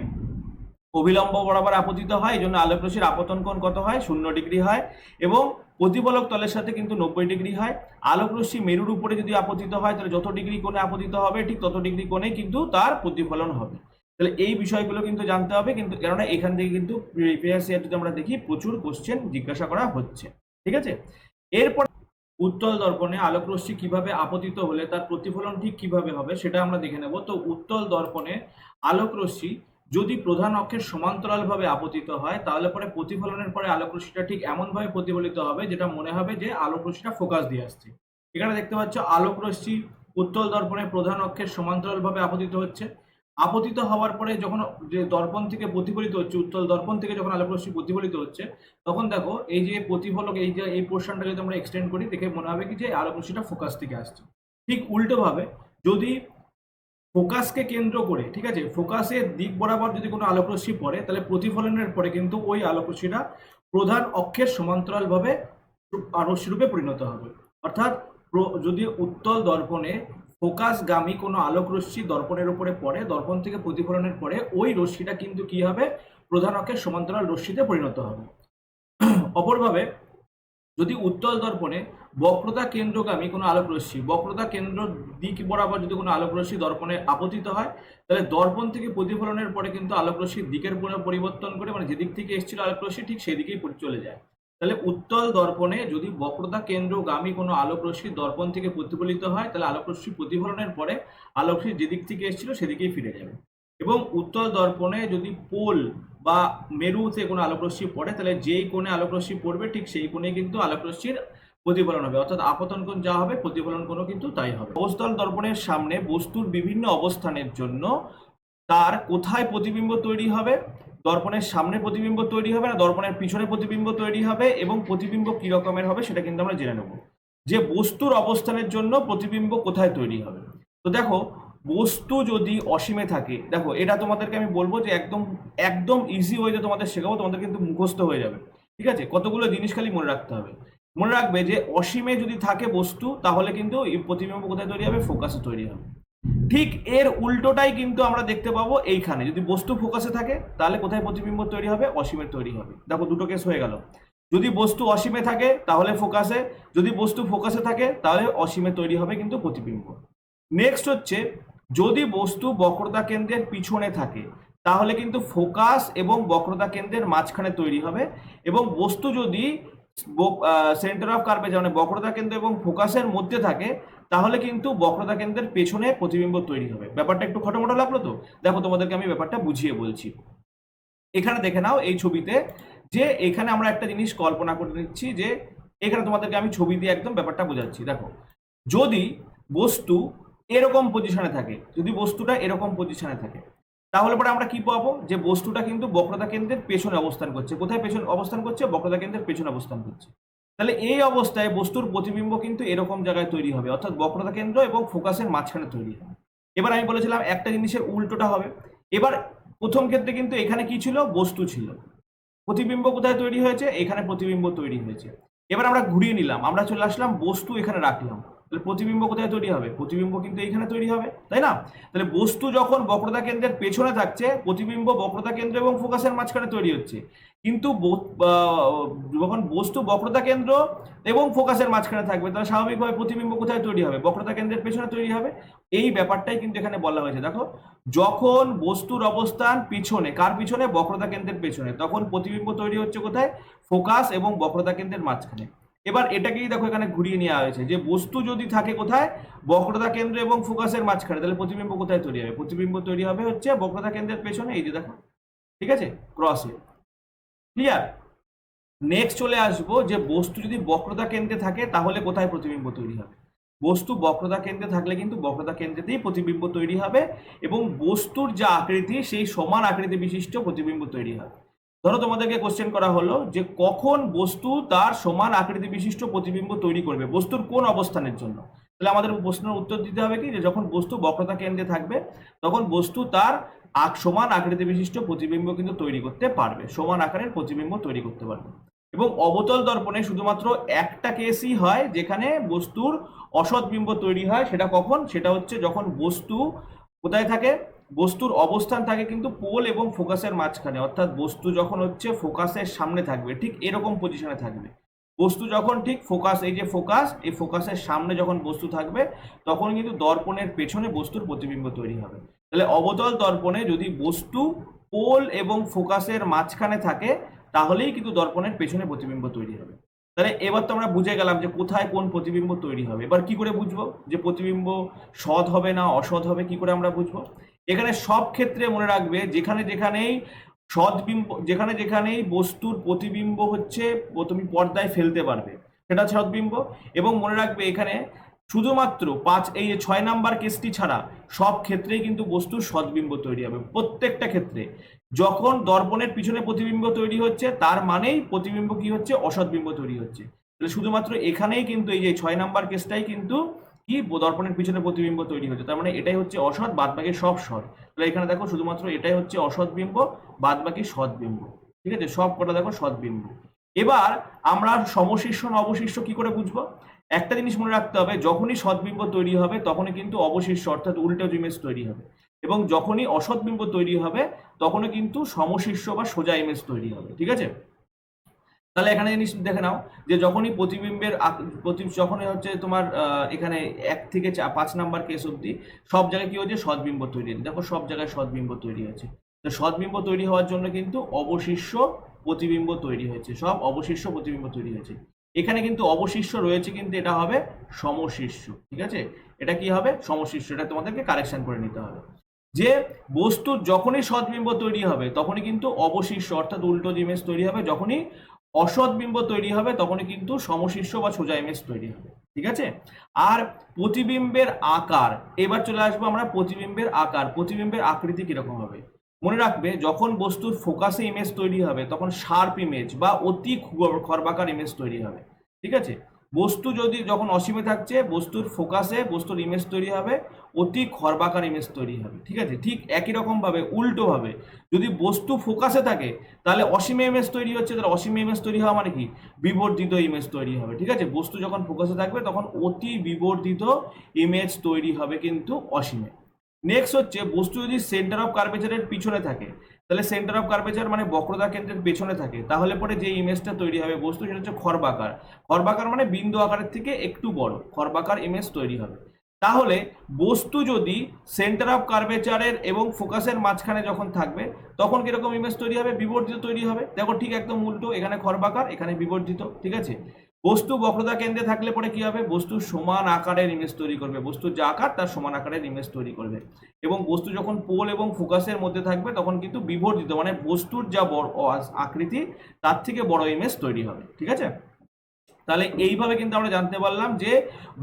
অভিলম্ব বরাবর আপতিত হয়, এই জন্য আলোক রশ্মির আপতন কোণ কত হয়? 0 ডিগ্রি হয়। এবং প্রতিফলক তলের সাথে কিন্তু 90 ডিগ্রি হয়। আলোক রশ্মি মেরুর উপরে যদি আপতিত হয় তাহলে যত ডিগ্রি কোণে আপতিত হবে ঠিক তত ডিগ্রি কোণে কিন্তু তার প্রতিফলন হবে। তাহলে এই বিষয়গুলো কিন্তু জানতে হবে, কিন্তু কেননা এখান থেকে কিন্তু প্রিভিয়াস ইয়ার যদি আমরা দেখি প্রচুর কোশ্চেন জিজ্ঞাসা করা হচ্ছে, ঠিক আছে? এরপর উত্তল দর্পণে আলোক রশ্মি কিভাবে আপতিত হলে তার প্রতিফলন ঠিক কিভাবে হবে সেটা আমরা দেখে নেব। তো উত্তল দর্পণে আলোক রশ্মি যদি প্রধান অক্ষের সমান্তরালভাবে আপতিত হয় তাহলে পরে প্রতিফলনের পরে আলোক রশ্মিটা ঠিক এমনভাবে প্রতিফলিত হবে যেটা মনে হবে যে আলোক রশ্মিটা ফোকাস দিয়ে আসছে। এখানে দেখতে পাচ্ছ আলোক রশ্মি উত্তল দর্পণে প্রধান অক্ষের সমান্তরালভাবে আপতিত হচ্ছে। আপতিত হওয়ার পরে যখন যে দর্পণ থেকে প্রতিফলিত হচ্ছে, উত্তল দর্পণ থেকে যখন আলোক রশ্মি প্রতিফলিত হচ্ছে তখন দেখো এই যে প্রতিফলক, এই যে এই পোর্শনটা যদি আমরা এক্সটেন্ড করি দেখে মনে হবে কি যে আলোক রশ্মিটা ফোকাস থেকে আসছে। ঠিক উল্টো ভাবে যদি ফোকাসকে কেন্দ্র করে, ঠিক আছে, ফোকাসের দিক বরাবর যদি কোনো আলোক রশ্মি পড়ে তাহলে প্রতিফলনের পরে কিন্তু ওই আলোক রশ্মিটা প্রধান অক্ষের সমান্তরালভাবে রশ্মিরূপে পরিণত হবে। অর্থাৎ যদি উত্তল দর্পণে ফোকাসগামী কোনো আলোক রশ্মি দর্পণের উপরে পড়ে, দর্পণ থেকে প্রতিফলনের পরে ওই রশ্মিটা কিন্তু কি হবে? প্রধান অক্ষের সমান্তরাল রশ্মিতে পরিণত হবে। অপরভাবে যদি উত্তল দর্পণে বক্রতা কেন্দ্রগামী কোনো আলোক রশ্মি, বক্রতা কেন্দ্র দিক বরাবর যদি কোনো আলোক রশ্মি দর্পণে আপতিত হয় তাহলে দর্পণ থেকে প্রতিফলনের পরে কিন্তু আলোক রশ্মির দিকের পরিবর্তন করে, মানে যেদিক থেকে এসেছিল আলোক রশ্মি ঠিক সেদিকেই চলে যায়। তাহলে উত্তল দর্পণে যদি বক্রতা কেন্দ্রগামী কোনো আলোক রশ্মি দর্পণ থেকে প্রতিফলিত হয় তাহলে আলোক রশ্মি প্রতিফলনের পরে আলোক রশ্মি যেদিক থেকে এসেছিল সেদিকেই ফিরে যাবে। এবং উত্তল দর্পণে যদি পোল বা মেরুতে কোনো আলোক রশ্মি পড়ে তাহলে যেই কোণে আলোক রশ্মি পড়বে ঠিক সেই কোণে কিন্তু আলোক রশ্মির প্রতিফলন হবে, অর্থাৎ আপতন কোণ যা হবে প্রতিফলন কোণও কিন্তু তাই হবে। অবস্থান দর্পণের সামনে বস্তুর বিভিন্ন অবস্থানের জন্য তার কোথায় প্রতিবিম্ব তৈরি হবে? দর্পণের সামনে প্রতিবিম্ব তৈরি হবে না দর্পণের পিছনে প্রতিবিম্ব তৈরি হবে, এবং প্রতিবিম্ব কি রকমের হবে সেটা কিন্তু আমরা জেনে নেব। যে বস্তুর অবস্থানের জন্য প্রতিবিম্ব কোথায় তৈরি হবে। তো দেখো বস্তু যদি অসীমে থাকে, দেখো এটা তোমাদেরকে আমি বলবো যে একদম একদম ইজি ওয়েতে তোমাদের শেখাবো, তোমাদের কিন্তু মুখস্থ হয়ে যাবে, ঠিক আছে? কতগুলো জিনিস খালি মনে রাখতে হবে। মনে রাখবে যে অসীমে যদি থাকে বস্তু তাহলে কিন্তু এই প্রতিবিম্ব কোথায় তৈরি হবে? ফোকাসে তৈরি হবে। ঠিক এর উল্টোটাই কিন্তু আমরা দেখতে পাবো এইখানে, যদি বস্তু ফোকাসে থাকে তাহলে কোথায় প্রতিবিম্ব তৈরি হবে? অসীমে তৈরি হবে। দেখো দুটো কেস হয়ে গেল, যদি বস্তু অসীমে থাকে তাহলে ফোকাসে, যদি বস্তু ফোকাসে থাকে তাহলে অসীমে তৈরি হবে কিন্তু প্রতিবিম্ব। নেক্সট হচ্ছে যদি বস্তু বক্রতা কেন্দ্রের পিছনে থাকে তাহলে কিন্তু ফোকাস এবং বক্রতা কেন্দ্রের মাঝখানে তৈরি হবে, এবং বস্তু যদি সেন্টার অফ কার্ভেচার মানে বক্রতা কেন্দ্র এবং ফোকাসের মধ্যে থাকে তাহলে কিন্তু বক্রতা কেন্দ্রের পেছনে প্রতিবিম্ব তৈরি হবে। ব্যাপারটা একটু খটোমটো লাগলো তো? দেখো তোমাদেরকে আমি ব্যাপারটা বুঝিয়ে বলছি। এখানে দেখে নাও এই ছবিতে যে এখানে আমরা একটা জিনিস কল্পনা করে নিচ্ছি, যে এখানে তোমাদেরকে আমি ছবি দিয়ে একদম ব্যাপারটা বোঝাচ্ছি। দেখো যদি বস্তু এরকম পজিশনে থাকে, যদি বস্তুটা এরকম পজিশনে থাকে, তাহলে পরে আমরা কি পাবো, যে বস্তুটা কিন্তু বক্রতা কেন্দ্রের পেছনে অবস্থান করছে। কোথায় পেছনে অবস্থান করছে? বক্রতা কেন্দ্রের পেছনে অবস্থান করছে। তাহলে এই অবস্থায় বস্তুর প্রতিবিম্ব কিন্তু এরকম জায়গায় তৈরি হবে, অর্থাৎ বক্রতা কেন্দ্র এবং ফোকাসের মাঝখানে তৈরি হবে। এবার আমি বলেছিলাম একটা জিনিসের উল্টোটা হবে। এবার প্রথম ক্ষেত্রে কিন্তু এখানে কি ছিল? বস্তু ছিল। প্রতিবিম্ব কোথায় তৈরি হয়েছে? এখানে প্রতিবিম্ব তৈরি হয়েছে। এবার আমরা ঘুরিয়ে নিলাম, আমরা চলে আসলাম বস্তু এখানে রাখলাম, তাহলে প্রতিবিম্ব কোথায় তৈরি হবে? প্রতিবিম্ব কিন্তু এখানে তৈরি হবে, তাই না? তাহলে বস্তু যখন বক্রতা কেন্দ্রের পেছনে থাকছে, প্রতিবিম্ব বক্রতা কেন্দ্র এবং ফোকাসের মাঝখানে তৈরি হচ্ছে। কিন্তু যখন বস্তু বক্রতা কেন্দ্র এবং ফোকাসের মাঝখানে থাকবে, তাহলে স্বাভাবিকভাবে প্রতিবিম্ব কোথায় তৈরি হবে? বক্রতা কেন্দ্রের পেছনে তৈরি হবে। এই ব্যাপারটাই কিন্তু এখানে বলা হয়েছে। দেখো, যখন বস্তুর অবস্থান পিছনে, কার পিছনে? বক্রতা কেন্দ্রের পেছনে, তখন প্রতিবিম্ব তৈরি হচ্ছে কোথায়? ফোকাস এবং বক্রতা কেন্দ্রের মাঝখানে। এবার এটাকেই দেখো এখানে ঘুরিয়ে নেওয়া হয়েছে, যে বস্তু যদি থাকে কোথায়? বক্রতা কেন্দ্র এবং ফোকাসের মাঝখানে, তাহলে প্রতিবিম্ব কোথায় তৈরি হবে? প্রতিবিম্ব তৈরি হবে হচ্ছে বক্রতা কেন্দ্রের পেছনে, এই যে দেখো, ঠিক আছে, ক্রসে। ক্লিয়ার? নেক্সট চলে আসবো, যে বস্তু যদি বক্রতা কেন্দ্রে থাকে তাহলে কোথায় প্রতিবিম্ব তৈরি হবে? বস্তু বক্রতা কেন্দ্রে থাকলে কিন্তু বক্রতা কেন্দ্রেতেই প্রতিবিম্ব তৈরি হবে, এবং বস্তুর যা আকৃতি সেই সমান আকৃতি বিশিষ্ট প্রতিবিম্ব তৈরি হবে। ধরো তোমাদেরকে কোশ্চেন করা হলো যে কখন বস্তু তার সমান আকৃতি বিশিষ্ট প্রতিবিম্ব তৈরি করবে, বস্তুর কোন অবস্থানের জন্য? তাহলে আমাদের প্রশ্নের উত্তর দিতে হবে কি, যে যখন বস্তু বক্রতা কেন্দ্রে থাকবে তখন বস্তু তার সমান আকৃতি বিশিষ্ট প্রতিবিম্ব কিন্তু তৈরি করতে পারবে, সমান আকারের প্রতিবিম্ব তৈরি করতে পারবে। এবং অবতল দর্পণে শুধুমাত্র একটা কেসই হয় যেখানে বস্তুর অসৎ বিম্ব তৈরি হয়। সেটা কখন? সেটা হচ্ছে যখন বস্তু কোথায় থাকে? বস্তুর অবস্থান থাকে কিন্তু পোল এবং ফোকাসের মাঝখানে, অর্থাৎ বস্তু যখন হচ্ছে ফোকাসের সামনে থাকবে, ঠিক এরকম পজিশনে থাকবে। বস্তু যখন ঠিক ফোকাস, এই যে ফোকাস, এই ফোকাসের সামনে যখন বস্তু থাকবে, তখন কিন্তু দর্পণের পেছনে বস্তুর প্রতিবিম্ব তৈরি হবে। তাহলে অবতল দর্পণে যদি বস্তু পোল এবং ফোকাসের মাঝখানে থাকে, তাহলেই কিন্তু দর্পণের পেছনে প্রতিবিম্ব তৈরি হবে। তাহলে এবার তো আমরা বুঝে গেলাম যে কোথায় কোন প্রতিবিম্ব তৈরি হবে। এবার কি করে বুঝবো যে প্রতিবিম্ব সৎ হবে না অসৎ হবে? কি করে আমরা বুঝবো? এখানে সব ক্ষেত্রে মনে রাখবে, যেখানে যেখানেই সৎবিম্ব, যেখানে যেখানেই বস্তুর প্রতিবিম্ব হচ্ছে তুমি পর্দায় ফেলতে পারবে, সেটা সৎবিম্ব। এবং মনে রাখবে এখানে শুধুমাত্র এই 6 নাম্বার কেসটি ছাড়া সব ক্ষেত্রেই কিন্তু বস্তুর সৎবিম্ব তৈরি হবে, প্রত্যেকটা ক্ষেত্রে। যখন দর্পণের পিছনে প্রতিবিম্ব তৈরি হচ্ছে, তার মানেই প্রতিবিম্ব কি হচ্ছে? অসৎবিম্ব তৈরি হচ্ছে। তাহলে শুধুমাত্র এখানেই কিন্তু এই যে 6 নাম্বার কেসটাই কিন্তু কি, দর্পণের পিছনে প্রতিবিম্ব তৈরি হচ্ছে, তার মানে এটাই হচ্ছে অসৎ, বাদ বাকি সব সৎ। তাহলে এখানে দেখো শুধুমাত্র এটাই হচ্ছে অসৎ বিম্ব, বাদ বাকি সৎ বিম্ব। ঠিক আছে, সব কটা দেখো সৎ বিম্ব। এবার আমরা সমশিষ্য না অবশিষ্ট কি করে বুঝবো? একটা জিনিস মনে রাখতে হবে, যখনই সৎবিম্ব তৈরি হবে তখনই কিন্তু অবশিষ্ট অর্থাৎ উল্টো ইমেজ তৈরি হবে, এবং যখনই অসৎবিম্ব তৈরি হবে তখনই কিন্তু সমশিষ্য বা সোজা ইমেজ তৈরি হবে। ঠিক আছে, তাহলে এখানে জিনিস দেখে নাও, যে যখনই প্রতিবিম্বের যখনই হচ্ছে তোমার এখানে 1 থেকে 5 নাম্বার কেস অবধি সব জায়গায় কি হচ্ছে? সৎবিম্ব তৈরি হচ্ছে। দেখো সব জায়গায় সৎবিম্ব তৈরি হয়েছে। তো সৎবিম্ব তৈরি হওয়ার জন্য কিন্তু অবশিষ্য প্রতিবিম্ব তৈরি হয়েছে, সব অবশিষ্য প্রতিবিম্ব তৈরি হয়েছে। এখানে কিন্তু অবশিষ্য রয়েছে, কিন্তু এটা হবে সমশিষ্য। ঠিক আছে, এটা কি হবে? সমশিষ্য। এটা তোমাদেরকে কারেকশন করে নিতে হবে, যে বস্তুর যখনই সৎবিম্ব তৈরি হবে তখনই কিন্তু অবশিষ্য অর্থাৎ উল্টো ইমেজ তৈরি হবে, যখনই অসৎ বিম্ব তৈরি হবে তখনই কিন্তু সমশিষ্য বা সোজা ইমেজ তৈরি হবে। ঠিক আছে, আর প্রতিবিম্বের আকার, এবার চলে আসবো আমরা প্রতিবিম্বের আকার, প্রতিবিম্বের আকৃতি কিরকম হবে। মনে রাখবে, যখন বস্তুর ফোকাসে ইমেজ তৈরি হবে তখন শার্প ইমেজ বা অতি খর্বাকার ইমেজ তৈরি হবে। ঠিক আছে, বস্তু যদি যখন অসীমে থাকছে, বস্তুর ফোকাসে বস্তুর ইমেজ তৈরি হবে অতি খর্বাকার ইমেজ তৈরি হবে। ঠিক আছে, ঠিক একই রকম ভাবে উল্টো ভাবে যদি বস্তু ফোকাসে থাকে তাহলে অসীমে ইমেজ তৈরি হচ্ছে, তাহলে অসীমে ইমেজ তৈরি হওয়া মানে কি? বিবর্ধিত ইমেজ তৈরি হবে। ঠিক আছে, বস্তু যখন ফোকাসে থাকবে তখন অতি বিবর্ধিত ইমেজ তৈরি হবে কিন্তু অসীমে। নেক্সট হচ্ছে, বস্তু যদি সেন্টার অফ কার্ভেচারের পিছনে থাকে, তাহলে সেন্টার অফ কার্ভেচার মানে বক্রতা কেন্দ্রের পেছনে থাকে, তাহলে পরে যে ইমেজটা তৈরি হবে বস্তু, সেটা হচ্ছে খর্বাকার। খর্বাকার মানে বিন্দু আকারের থেকে একটু বড়, খর্বাকার ইমেজ তৈরি হবে। তাহলে বস্তু যদি সেন্টার অফ কার্ভেচারের এবং ফোকাসের মাঝখানে যখন থাকবে তখন কিরকম ইমেজ তৈরি হবে? বিবর্ধিত তৈরি হবে। দেখো ঠিক একদম উল্টো, এখানে খর্বাকার, এখানে বিবর্ধিত। ঠিক আছে, বস্তু বক্রতা কেন্দ্রে থাকলে পরে কি হবে? বস্তু সমান আকারের ইমেজ তৈরি করবে, বস্তুর যা আকার তার সমান আকারের ইমেজ তৈরি করবে। এবং বস্তু যখন পোল এবং ফোকাসের মধ্যে থাকবে তখন কিন্তু বিবর্ধিত মানে বস্তুর যা বড় আকৃতি তার থেকে বড় ইমেজ তৈরি হবে। ঠিক আছে, তাহলে এইভাবে কিন্তু আমরা জানতে পারলাম যে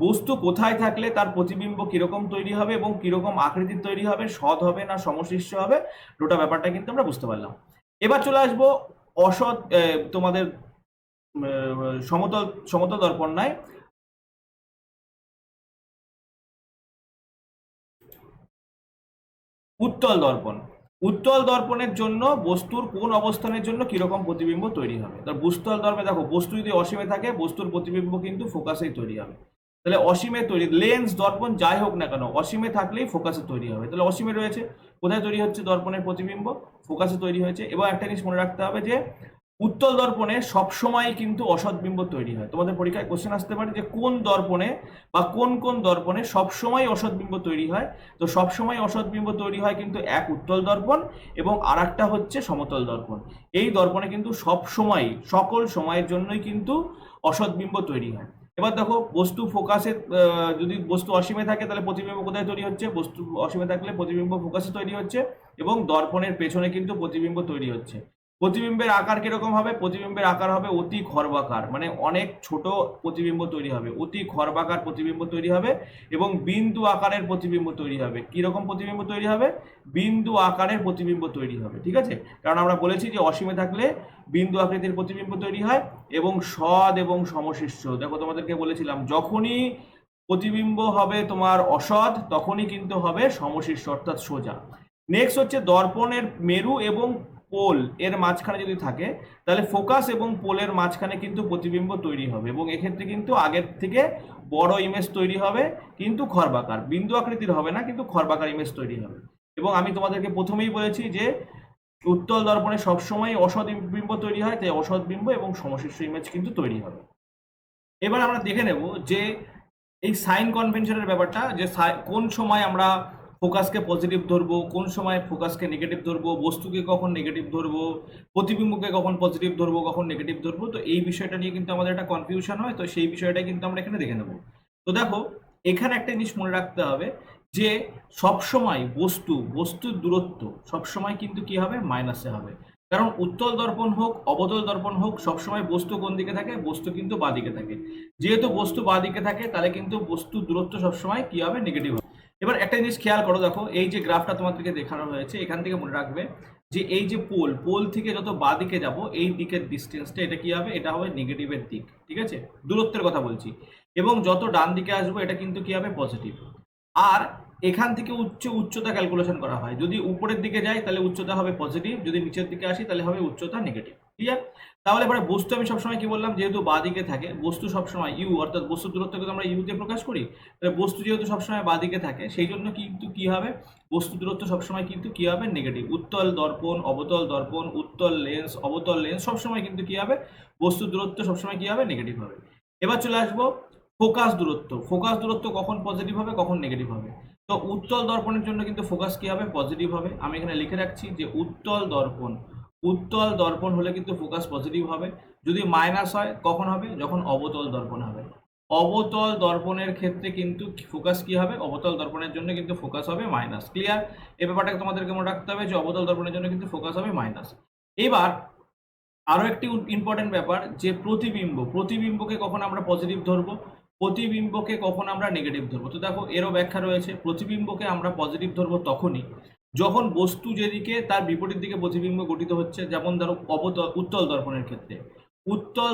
বস্তু কোথায় থাকলে তার প্রতিবিম্ব কিরকম তৈরি হবে এবং কিরকম আকৃতির তৈরি হবে, সৎ হবে না সমশিষ্ট হবে, গোটা ব্যাপারটা কিন্তু আমরা বুঝতে পারলাম। এবার চলে আসবো অসৎ তোমাদের সমতল সমতল দর্পণ নয়, উত্তল দর্পণ। উত্তল দর্পণের জন্য বস্তুর কোন অবস্থানের জন্য কিরকম প্রতিবিম্ব তৈরি হবে। উত্তল দর্পণে দেখো, বস্তু যদি অসীমে থাকে বস্তুর প্রতিবিম্ব কিন্তু ফোকাসেই তৈরি হবে। তাহলে অসীমে তৈরি লেন্স দর্পণ যাই হোক না কেন অসীমে থাকলেই ফোকাসে তৈরি হবে। তাহলে অসীমে রয়েছে, কোথায় তৈরি হচ্ছে দর্পণের প্রতিবিম্ব? ফোকাসে তৈরি হয়েছে। এবং একটা জিনিস মনে রাখতে হবে যে উত্তল দর্পণে সবসময় কিন্তু অসৎ বিম্ব তৈরি হয়। তোমাদের পরীক্ষায় কোশ্চেন আসতে পারে যে কোন দর্পণে বা কোন কোন দর্পণে সবসময় অসৎ বিম্ব তৈরি হয়। তো সবসময় অসৎ বিম্ব তৈরি হয় কিন্তু এক উত্তল দর্পণ এবং আর একটা হচ্ছে সমতল দর্পণ। এই দর্পণে কিন্তু সবসময় সকল সময়ের জন্যই কিন্তু অসৎ বিম্ব তৈরি হয়। এবার দেখো, বস্তু ফোকাসে যদি বস্তু অসীমে থাকে তাহলে প্রতিবিম্ব কোথায় তৈরি হচ্ছে? বস্তু অসীমে থাকলে প্রতিবিম্ব ফোকাসে তৈরি হচ্ছে এবং দর্পণের পেছনে কিন্তু প্রতিবিম্ব তৈরি হচ্ছে। প্রতিবিম্বের আকার কিরকম হবে? প্রতিবিম্বের আকার হবে অতি খর্বাকার, মানে অনেক ছোট প্রতিবিম্ব তৈরি হবে, অতি খর্বাকার প্রতিবিম্ব তৈরি হবে এবং বিন্দু আকারের প্রতিবিম্ব তৈরি হবে। কিরকম প্রতিবিম্ব তৈরি হবে? বিন্দু আকারের প্রতিবিম্ব তৈরি হবে, ঠিক আছে? কারণ আমরা বলেছি যে অসীমে থাকলে বিন্দু আকৃতির প্রতিবিম্ব তৈরি হয় এবং সৎ এবং সমশিষ্ট। দেখো তোমাদেরকে বলেছিলাম যখনই প্রতিবিম্ব হবে তোমার অসৎ তখনই কিন্তু হবে সমশিষ্ট অর্থাৎ সোজা। নেক্সট হচ্ছে দর্পণের মেরু এবং পোল এর মাঝখানে যদি থাকে তাহলে ফোকাস এবং পোলের মাঝখানে কিন্তু প্রতিবিম্ব তৈরি হবে এবং এক্ষেত্রে কিন্তু আগের থেকে বড় ইমেজ তৈরি হবে কিন্তু খর্বাকার, বিন্দু আকৃতির হবে না কিন্তু খর্বাকার ইমেজ তৈরি হবে। এবং আমি তোমাদেরকে প্রথমেই বলেছি যে উত্তল দর্পণে সবসময় অসৎ বিম্ব তৈরি হয়, তাই অসৎ বিম্ব এবং সমশিষ্ট ইমেজ কিন্তু তৈরি হবে। এবার আমরা দেখে নেব যে এই সাইন কনভেনশনের ব্যাপারটা, যে কোন সময় আমরা ফোকাসকে পজিটিভ ধরবো, কোন সময় ফোকাসকে নেগেটিভ ধরবো, বস্তুকে কখন নেগেটিভ ধরবো, প্রতিবিম্বকে কখন পজিটিভ ধরবো, কখন নেগেটিভ ধরবো। তো এই বিষয়টা নিয়ে কিন্তু আমাদের একটা কনফিউশন হয়, তো সেই বিষয়টা কিন্তু আমরা এখানে দেখে নেব। তো দেখো, এখানে একটা জিনিস মনে রাখতে হবে যে সবসময় বস্তুর দূরত্ব সবসময় কিন্তু কি হবে? মাইনাসে হবে। কারণ উত্তল দর্পণ হোক অবতল দর্পণ হোক সবসময় বস্তু কোন দিকে থাকে? বস্তু কিন্তু বাঁ দিকে থাকে। যেহেতু বস্তু বাঁ দিকে থাকে তাহলে কিন্তু বস্তুর দূরত্ব সবসময় কি হবে? নেগেটিভ হবে। এবার একটা জিনিস খেয়াল করো, দেখো এই যে গ্রাফটা তোমাদেরকে দেখানো হয়েছে এখান থেকে মনে রাখবে যে এই যে পোল থেকে যত বাঁ দিকে যাবো এই দিকের ডিস্টেন্সটা এটা কি হবে? এটা হবে নেগেটিভের দিক, ঠিক আছে? দূরত্বের কথা বলছি। এবং যত ডান দিকে আসবো এটা কিন্তু কি হবে? পজিটিভ। আর এখান থেকে উচ্চতা ক্যালকুলেশন করা হয়, যদি উপরের দিকে যাই তাহলে উচ্চতা হবে পজিটিভ, যদি নিচের দিকে আসি তাহলে হবে উচ্চতা নেগেটিভ, ক্লিয়ার? তাহলে এবারে বস্তু আমি সবসময় কি বললাম? যেহেতু বাঁ দিকে থাকে বস্তু সবসময় ইউ অর্থাৎ বস্তুর দূরত্বকে আমরা ইউ দিয়ে প্রকাশ করি, তাহলে বস্তু যেহেতু সবসময় বাঁ দিকে থাকে সেই জন্য কিন্তু কি হবে? বস্তু দূরত্ব সবসময় কিন্তু কি হবে? নেগেটিভ। উত্তল দর্পণ অবতল দর্পণ উত্তল লেন্স অবতল লেন্স সবসময় কিন্তু কি হবে? বস্তু দূরত্ব সবসময় কি হবে? নেগেটিভ হবে। এবার চলে আসবো ফোকাস দূরত্ব কখন পজিটিভ হবে কখন নেগেটিভ হবে। তো উত্তল দর্পণের জন্য কিন্তু ফোকাস কি হবে? পজিটিভ হবে। আমি এখানে লিখে রাখছি যে উত্তল দর্পণ হলে কিন্তু ফোকাস পজিটিভ হবে। যদি মাইনাস হয় কখন হবে? যখন অবতল দর্পণ হবে। অবতল দর্পণের ক্ষেত্রে কিন্তু ফোকাস কি হবে? অবতল দর্পণের জন্য কিন্তু ফোকাস হবে মাইনাস, ক্লিয়ার? এই ব্যাপারটাকে তোমাদেরকে মনে রাখতে হবে যে অবতল দর্পণের জন্য কিন্তু ফোকাস হবে মাইনাস। এবার আরো একটি ইম্পর্টেন্ট ব্যাপার যে প্রতিবিম্বকে কখন আমরা পজিটিভ ধরবো, প্রতিবিম্বকে কখন আমরা নেগেটিভ ধরবো। তো দেখো এরও ব্যাখ্যা রয়েছে। প্রতিবিম্বকে আমরা পজিটিভ ধরবো তখনই যখন বস্তু যেদিকে তার বিপরীত দিকে প্রতিবিম্ব গঠিত হচ্ছে। যেমন ধরো উত্তল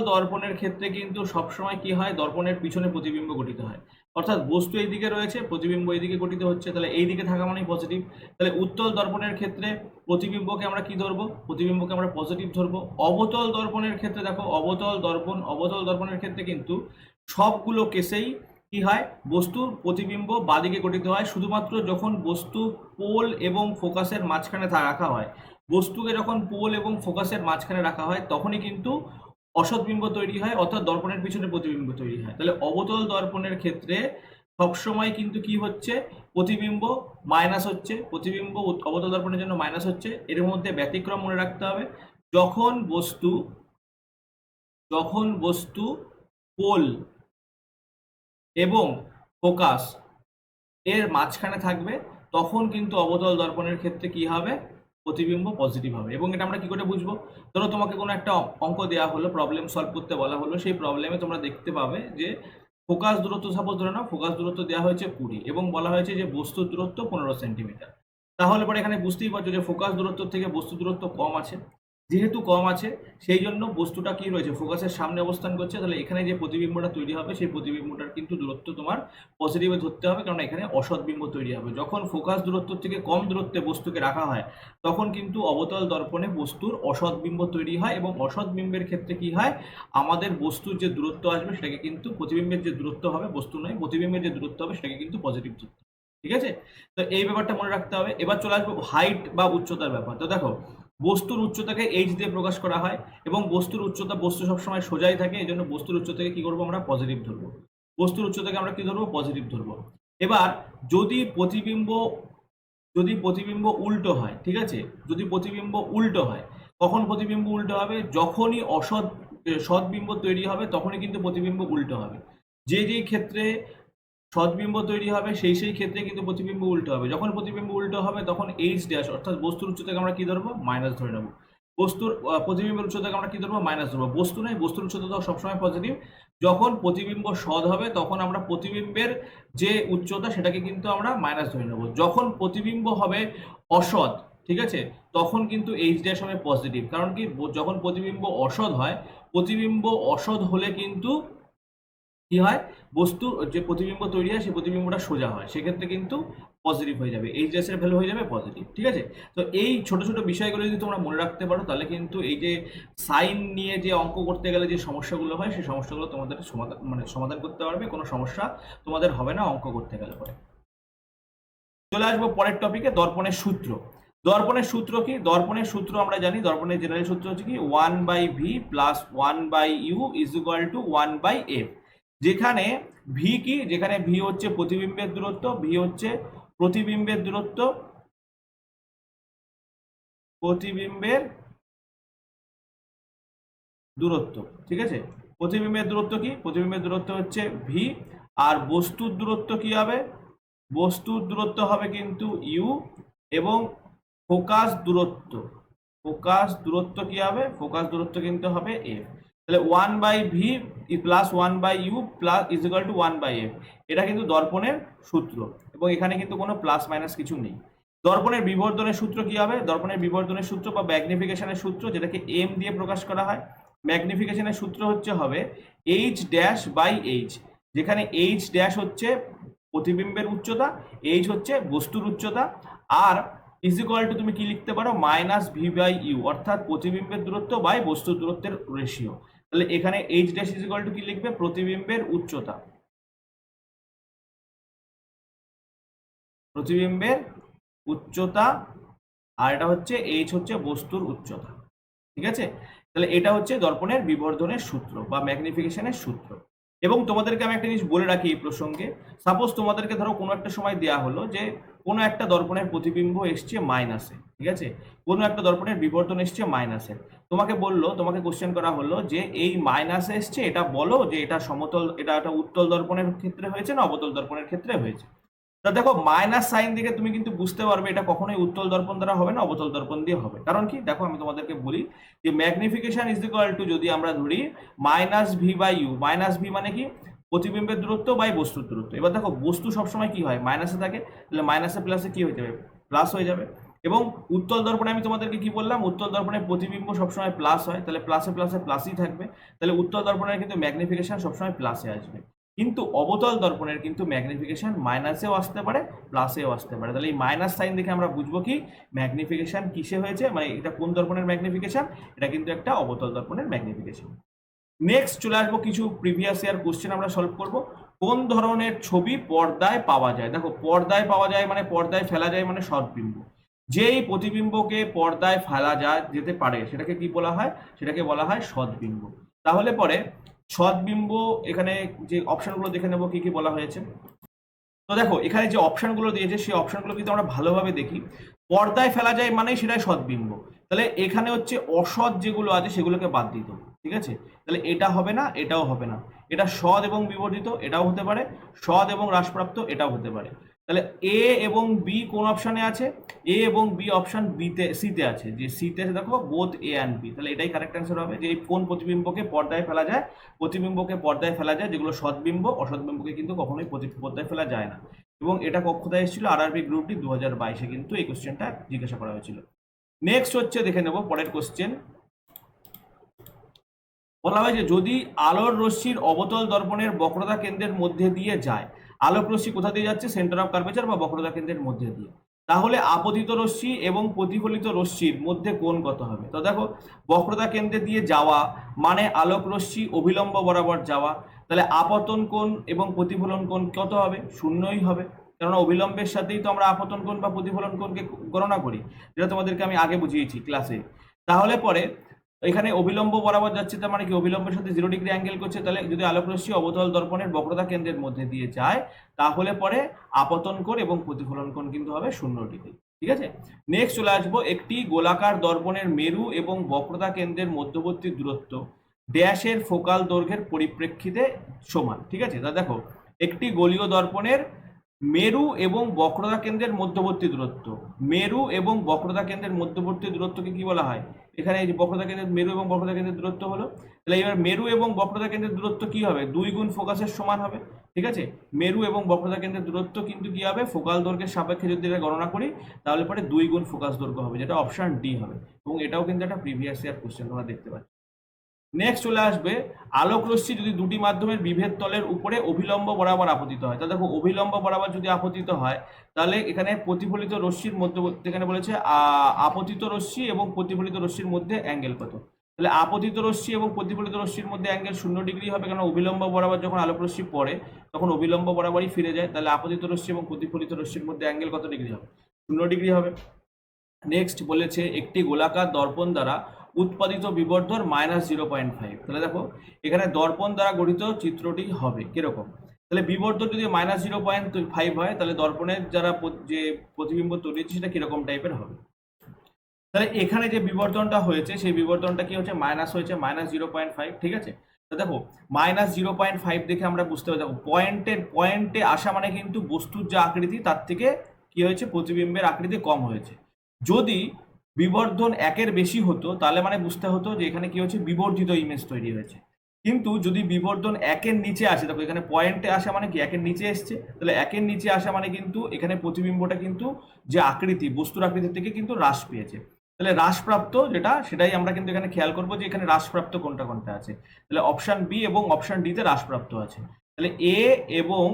দর্পণের ক্ষেত্রে, কিন্তু সবসময় কি হয়? দর্পণের পিছনে প্রতিবিম্ব গঠিত হয়, অর্থাৎ বস্তু এইদিকে রয়েছে প্রতিবিম্ব এইদিকে গঠিত হচ্ছে, তাহলে এই দিকে থাকা মানেই পজিটিভ। তাহলে উত্তল দর্পণের ক্ষেত্রে প্রতিবিম্বকে আমরা কি ধরবো? প্রতিবিম্বকে আমরা পজিটিভ ধরবো। অবতল দর্পণের ক্ষেত্রে দেখো, অবতল দর্পণের ক্ষেত্রে কিন্তু সবগুলো কেসেই কি হয়? বস্তুর প্রতিবিম্ব বাঁদিকে গঠিত হয়। শুধুমাত্র যখন বস্তু পোল এবং ফোকাসের মাঝখানে রাখা হয়, বস্তুকে যখন পোল এবং ফোকাসের মাঝখানে রাখা হয় তখনই কিন্তু অসৎ বিম্ব তৈরি হয়, অর্থাৎ দর্পণের পিছনে প্রতিবিম্ব তৈরি হয়। তাহলে অবতল দর্পণের ক্ষেত্রে সবসময় কিন্তু কি হচ্ছে? প্রতিবিম্ব মাইনাস হচ্ছে, প্রতিবিম্ব অবতল দর্পণের জন্য মাইনাস হচ্ছে। এর মধ্যে ব্যতিক্রম মনে রাখতে হবে, যখন বস্তু পোল এবং ফোকাস এর মাঝখানে থাকবে তখন কিন্তু অবতল দর্পণের ক্ষেত্রে কি হবে? প্রতিবিম্ব পজিটিভ হবে। এবং এটা আমরা কি করে বুঝবো? ধরো তোমাকে কোনো একটা অঙ্ক দেওয়া হলো, প্রবলেম সলভ করতে বলা হলো, সেই প্রবলেমে তোমরা দেখতে পাবে যে ফোকাস দূরত্ব, সাপোজ ধরে নাও ফোকাস দূরত্ব দেওয়া হয়েছে 20 এবং বলা হয়েছে যে বস্তুর দূরত্ব 15 সেন্টিমিটার। তাহলে পরে এখানে বুঝতেই পারছো যে ফোকাস দূরত্ব থেকে বস্তু দূরত্ব কম আছে। যেহেতু কম আছে সেই জন্য বস্তুটা কি রয়েছে, ফোকাসের সামনে অবস্থান করছে। তাহলে এখানে যে প্রতিবিম্বটা তৈরি হবে সেই প্রতিবিম্বটার কিন্তু দূরত্ব তোমার পজিটিভে ধরতে হবে, কারণ এখানে অসৎ বিম্ব তৈরি হবে। যখন ফোকাস দূরত্ব থেকে কম দূরত্বে বস্তুকে রাখা হয় তখন কিন্তু অবতল দর্পণে বস্তুর অসৎ বিম্ব তৈরি হয়, এবং অসৎ বিম্বের ক্ষেত্রে কি হয়, আমাদের বস্তুর যে দূরত্ব আসবে সেটাকে কিন্তু, প্রতিবিম্বের যে দূরত্ব হবে, বস্তু নয় প্রতিবিম্বের যে দূরত্ব হবে সেটাকে কিন্তু পজিটিভ ধরতে হবে। ঠিক আছে, তো এই ব্যাপারটা মনে রাখতে হবে। এবার চলে আসবো হাইট বা উচ্চতার ব্যাপার। তো দেখো, বস্তুর উচ্চতাকে এইচ দিয়ে প্রকাশ করা হয়, এবং বস্তুর উচ্চতা, বস্তু সবসময় সোজাই থাকে, এই জন্য বস্তুর উচ্চতাকে কি করবো আমরা, পজিটিভ ধরবো। বস্তুর উচ্চতাকে আমরা কি ধরবো, পজিটিভ ধরবো। এবার যদি প্রতিবিম্ব, যদি প্রতিবিম্ব উল্টো হয়, ঠিক আছে, যদি প্রতিবিম্ব উল্টো হয়, কখন প্রতিবিম্ব উল্টো হবে, যখনই অসৎ সৎবিম্ব তৈরি হবে তখনই কিন্তু প্রতিবিম্ব উল্টো হবে। যে যেই ক্ষেত্রে সৎবিম্ব তৈরি হবে সেই সেই ক্ষেত্রে কিন্তু প্রতিবিম্ব উল্টো হবে। যখন প্রতিবিম্ব উল্টো হবে তখন এইচ ড্যাশ, অর্থাৎ বস্তুর উচ্চতাকে আমরা কি ধরবো, মাইনাস ধরে নেবো। বস্তুর প্রতিবিম্বের উচ্চতাকে আমরা কি ধরবো, মাইনাস ধরবো। বস্তু নয়, বস্তুর উচ্চতা তো সবসময় পজিটিভ। যখন প্রতিবিম্ব সৎ হবে তখন আমরা প্রতিবিম্বের যে উচ্চতা সেটাকে কিন্তু আমরা মাইনাস ধরে নেবো। যখন প্রতিবিম্ব হবে অসৎ, ঠিক আছে, তখন কিন্তু এইচ ড্যাশ হবে পজিটিভ। কারণ কি, যখন প্রতিবিম্ব অসৎ হয়, প্রতিবিম্ব অসৎ হলে কিন্তু কি হয়, বস্তু যে প্রতিবিম্ব তৈরি হয় সেই প্রতিবিম্বটা সোজা হয়, সেক্ষেত্রে কিন্তু পজিটিভ হয়ে যাবে, এইচ ড্যাশ এর ভ্যালু হয়ে যাবে পজিটিভ। ঠিক আছে, তো এই ছোট ছোট বিষয়গুলো যদি তোমরা মনে রাখতে পারো তাহলে কিন্তু এই যে সাইন নিয়ে যে অঙ্ক করতে গেলে যে সমস্যাগুলো হয় সেই সমস্যাগুলো তোমাদের সমাধান, মানে সমাধান করতে পারবে, কোনো সমস্যা তোমাদের হবে না অঙ্ক করতে গেলে পরে। চলে আসবো পরের টপিকে, দর্পণের সূত্র। দর্পণের সূত্র কি, দর্পণের সূত্র আমরা জানি, দর্পণের জেনারেল সূত্র হচ্ছে কি 1/v plus 1/u is equal to 1/f। যেখানে ভি কি, যেখানে ভি হচ্ছে প্রতিবিম্বের দূরত্ব, ভি হচ্ছে প্রতিবিম্বের দূরত্ব, প্রতিবিম্বের দূরত্ব। ঠিক আছে, প্রতিবিম্বের দূরত্ব কি, প্রতিবিম্বের দূরত্ব হচ্ছে ভি। আর বস্তুর দূরত্ব কি হবে, বস্তুর দূরত্ব হবে কিন্তু ইউ, এবং ফোকাস দূরত্ব, ফোকাস দূরত্ব কি হবে, ফোকাস দূরত্ব কিন্তু হবে এফ। তাহলে 1/v plus 1/u plus is equal to 1/f, এটা কিন্তু দর্পণের সূত্র, এবং এখানে কিন্তু কোনো প্লাস মাইনাস কিছু নেই। দর্পণের বিবর্ধনের সূত্র কি হবে, দর্পণের বিবর্ধনের সূত্র বা ম্যাগনিফিকেশনের সূত্র, যেটাকে এম দিয়ে প্রকাশ করা হয়। ম্যাগনিফিকেশনের সূত্র হচ্ছে হবে এইচ ড্যাশ বাই এইচ, যেখানে এইচ ড্যাশ হচ্ছে প্রতিবিম্বের উচ্চতা, এইচ হচ্ছে বস্তুর উচ্চতা, আর ইজ ইকুয়াল টু তুমি কি লিখতে পারো, মাইনাস ভি বাই ইউ, অর্থাৎ প্রতিবিম্বের দূরত্ব বাই বস্তুর দূরত্বের রেশিও। তাহলে এখানে H dash is equal to কি লিখবে, প্রতিবিম্বের উচ্চতা, প্রতিবিম্বের উচ্চতা, আর এটা হচ্ছে এইচ হচ্ছে বস্তুর উচ্চতা। ঠিক আছে, তাহলে এটা হচ্ছে দর্পণের বিবর্ধনের সূত্র বা ম্যাগনিফিকেশনের সূত্র। এবং তোমাদেরকে আমি একটা জিনিস বলে রাখি এই প্রসঙ্গে, সাপোজ তোমাদেরকে ধরো কোনো একটা সময় দেয়া হলো যে কোনো একটা দর্পণের প্রতিবিম্ব এসছে মাইনাসে, ঠিক আছে, কোনো একটা দর্পণের বিবর্ধন এসছে মাইনাসে, তোমাকে বললো, তোমাকে কোশ্চেন করা হলো যে এই মাইনাসে এসছে, এটা বলো যে এটা সমতল, এটা একটা উত্তল দর্পণের ক্ষেত্রে হয়েছে না অবতল দর্পণের ক্ষেত্রে হয়েছে। তা দেখো, মাইনাস সাইন দিকে তুমি কিন্তু বুঝতে পারবে এটা কখনোই উত্তল দর্পণ দ্বারা হবে না, অবতল দর্পণ দিয়ে হবে। কারণ কি, দেখো আমি তোমাদেরকে বলি যে ম্যাগনিফিকেশন ইজ ইকুয়াল টু, যদি আমরা ধরি minus V by U, minus V মানে কি, প্রতিবিম্বের দূরত্ব বাই বস্তুর দূরত্ব। এবার দেখো বস্তু সবসময় কি হয়, মাইনাসে থাকে, তাহলে মাইনাসে প্লাসে কি হয়ে যাবে, প্লাস হয়ে যাবে। এবং উত্তল দর্পণে আমি তোমাদেরকে কি বললাম, উত্তল দর্পণে প্রতিবিম্ব সবসময় প্লাস হয়, তাহলে প্লাসে প্লাসে প্লাসই থাকবে, তাহলে উত্তল দর্পণের কিন্তু ম্যাগনিফিকেশন সবসময় প্লাসে আসবে। কিন্তু অবতল দর্পণের কিন্তু ম্যাগনিফিকেশন মাইনাসেও আসতে পারে, প্লাসেও আসতে পারে। তাহলে এই মাইনাস সাইন দেখে আমরা বুঝবো কি ম্যাগনিফিকেশন কিসে হয়েছে, মানে এটা কোন দর্পণের ম্যাগনিফিকেশন, এটা কিন্তু একটা অবতল দর্পণের ম্যাগনিফিকেশন। নেক্সট চলে আসবো কিছু প্রিভিয়াস ইয়ার কোশ্চেন আমরা সলভ করব। কোন ধরনের ছবি পর্দায় পাওয়া যায়, দেখো পর্দায় পাওয়া যায় মানে পর্দায় ফেলা যায় মানে সৎবিম্ব। যেই প্রতিবিম্বকে পর্দায় ফেলা যায় যেতে পারে সেটাকে কি বলা হয়, সেটাকে বলা হয় সৎবিম্ব। তাহলে পরে সৎবিম্ব, এখানে যে অপশনগুলো দেখে নেবো কি কি বলা হয়েছে। তো দেখো এখানে যে অপশনগুলো দিয়েছে সেই অপশনগুলো কিন্তু আমরা ভালোভাবে দেখি, পর্দায় ফেলা যায় মানে সেটাই সৎবিম্ব। তাহলে এখানে হচ্ছে অসৎ যেগুলো আছে সেগুলোকে বাদ দিত, ঠিক আছে, তাহলে এটা হবে না, এটাও হবে না। এটা সৎ এবং বিবর্ধিত এটাও হতে পারে, সৎ এবং হ্রাসপ্রাপ্ত এটাও হতে পারে। তাহলে এ এবং বি কোন অপশানে আছে? এ এবং বি অপশান বিতে, সিতে আছে। যে সিতে দেখো বোথ এ অ্যান্ড বি, তাহলে এটাই কারেক্ট অ্যান্সার হবে। যে এই কোন প্রতিবিম্বকে পর্দায় ফেলা যায়? প্রতিবিম্বকে পর্দায় ফেলা যায় যেগুলো সৎবিম্ব, অসৎবিম্বকে কিন্তু কখনোই পর্দায় ফেলা যায় না। এবং এটা কোথায় এসেছিল? RRB গ্রুপ ডি 2022-এ কিন্তু এই কোশ্চেনটা জিজ্ঞাসা করা হয়েছিল। নেক্সট হচ্ছে, দেখে নেব পরের কোশ্চেন। বলা হয় যে যদি আলোর রশ্মির অবতল দর্পণের বক্রতা কেন্দ্রের মধ্যে দিয়ে যায়, আলোক রশ্মি কোথা দিয়ে যাচ্ছে? সেন্টার অফ কার্ভেচার বা বক্রতা কেন্দ্রের মধ্যে দিয়ে। তাহলে আপতিত রশ্মি এবং প্রতিফলিত রশ্মির মধ্যে কোণ কত হবে? তো দেখো, বক্রতা কেন্দ্রে দিয়ে যাওয়া মানে আলোক রশ্মি অভিলম্ব বরাবর যাওয়া, তাহলে আপতন কোণ এবং প্রতিফলন কোণ কত হবে? শূন্যই হবে, কারণ অভিলম্বের সাথেই তো আমরা আপতন কোণ বা প্রতিফলন কোণকে গণনা করি, যেটা তোমাদেরকে আমি আগে বুঝিয়েছি ক্লাসে। তাহলে পরে এখানে অভিলম্ব বরাবর যাচ্ছে, তার মানে কি অভিলম্বের সাথে 0 ডিগ্রি অ্যাঙ্গেল করছে। তাহলে যদি আলোক রশ্মি অবতল দর্পণের বক্রতা কেন্দ্রের মধ্যে দিয়ে যায়, তাহলে পরে আপতন কোণ এবং প্রতিফলন কোণ কিন্তু হবে 0 ডিগ্রি। ঠিক আছে, নেক্সট চলে আসবো, একটি গোলাকার দর্পণের মেরু এবং বক্রতা কেন্দ্রের মধ্যবর্তী দূরত্ব ড্যাশের ফোকাল দৈর্ঘ্যের পরিপ্রেক্ষিতে সমান। ঠিক আছে, তা দেখো, একটি গোলীয় দর্পণের মেরু এবং বক্রতা কেন্দ্রের মধ্যবর্তী দূরত্ব, মেরু এবং বক্রতা কেন্দ্রের মধ্যবর্তী দূরত্বকে কি বলা হয়? এখানে এই যে বক্রতা কেন্দ্রের মেরু এবং বক্রতা কেন্দ্রের দূরত্ব হলো, তাহলে এবার মেরু এবং বক্রতা কেন্দ্রের দূরত্ব কি হবে? 2 গুণ ফোকাসের সমান হবে। ঠিক আছে, মেরু এবং বক্রতা কেন্দ্রের দূরত্ব কিন্তু কি হবে? ফোকাল দৈর্ঘ্যের সাপেক্ষে যদি এটা গণনা করি, তাহলে পরে 2 গুণ ফোকাস দৈর্ঘ্য হবে, যেটা অপশন ডি হবে। এবং এটাও কিন্তু একটা প্রিভিয়াস ইয়ার কোশ্চেন তোমরা দেখতে পাচ্ছ। নেক্সট চলে আসবে, আলোক রশ্মি যদি দুটি মাধ্যমের বিভেদ তলের উপরে অভিলম্ব বরাবর আপতিত হয়। তাহলে দেখো, অভিলম্ব বরাবর যদি আপতিত হয়, তাহলে এখানে প্রতিফলিত রশ্মির মধ্যে, এখানে বলেছে আপতিত রশ্মি এবং প্রতিফলিত রশ্মির মধ্যে অ্যাঙ্গেল কত? তাহলে আপতিত রশ্মি এবং প্রতিফলিত রশ্মির মধ্যে অ্যাঙ্গেল 0 ডিগ্রি হবে, কারণ অভিলম্ব বরাবর যখন আলোক রশ্মি পড়ে তখন অভিলম্ব বরাবরই ফিরে যায়। তাহলে আপতিত রশ্মি এবং প্রতিফলিত রশ্মির মধ্যে অ্যাঙ্গেল কত ডিগ্রি হবে? 0 ডিগ্রি হবে। নেক্সট বলেছে, একটি গোলাকার দর্পণ দ্বারা উৎপাদিত বিবর্ধন -0.5। তাহলে দেখো, এখানে দর্পণ দ্বারা গঠিত চিত্রটি হবে কিরকম? তাহলে বিবর্ধন যদি -0.5 হয়, তাহলে দর্পণের যারা যে প্রতিবিম্ব তৈরি হচ্ছে সেটা কিরকম টাইপের হবে? তাহলে এখানে যে বিবর্ধনটা হয়েছে সেই বিবর্ধনটা কি হচ্ছে? মাইনাস হয়েছে, -0.5। ঠিক আছে, তো দেখো -0.5 দেখে আমরা বুঝতে পারি, দেখো পয়েন্টে আসা মানে কিন্তু বস্তুর যে আকৃতি তার থেকে কি হয়েছে? প্রতিবিম্বের আকৃতি কম হয়েছে। যদি বিবর্ধন 1-এর বেশি হতো, তাহলে মানে বুঝতে হতো যে এখানে কি হচ্ছে? বিবর্ধিত ইমেজ তৈরি হয়েছে। কিন্তু যদি বিবর্ধন 1-এর নিচে আসে, দেখো এখানে পয়েন্টে আসা মানে কি 1-এর নিচে এসছে, তাহলে 1-এর নিচে আসা মানে কিন্তু এখানে প্রতিবিম্বটা কিন্তু যে আকৃতি, বস্তুর আকৃতি থেকে কিন্তু হ্রাস পেয়েছে। তাহলে হ্রাসপ্রাপ্ত যেটা, সেটাই আমরা কিন্তু এখানে খেয়াল করবো যে এখানে হ্রাসপ্রাপ্ত কোনটা কোনটা আছে। তাহলে অপশন বি এবং অপশন ডি তে হ্রাসপ্রাপ্ত আছে। তাহলে এ এবং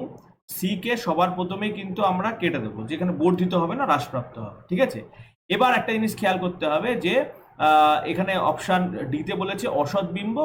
সি কে সবার প্রথমেই কিন্তু আমরা কেটে দেবো, যেখানে বর্ধিত হবে না, হ্রাসপ্রাপ্ত হবে। ঠিক আছে, এবার একটা জিনিস খেয়াল করতে হবে যে এখানে অপশন ডিতে বলেছে অসৎবিম্ব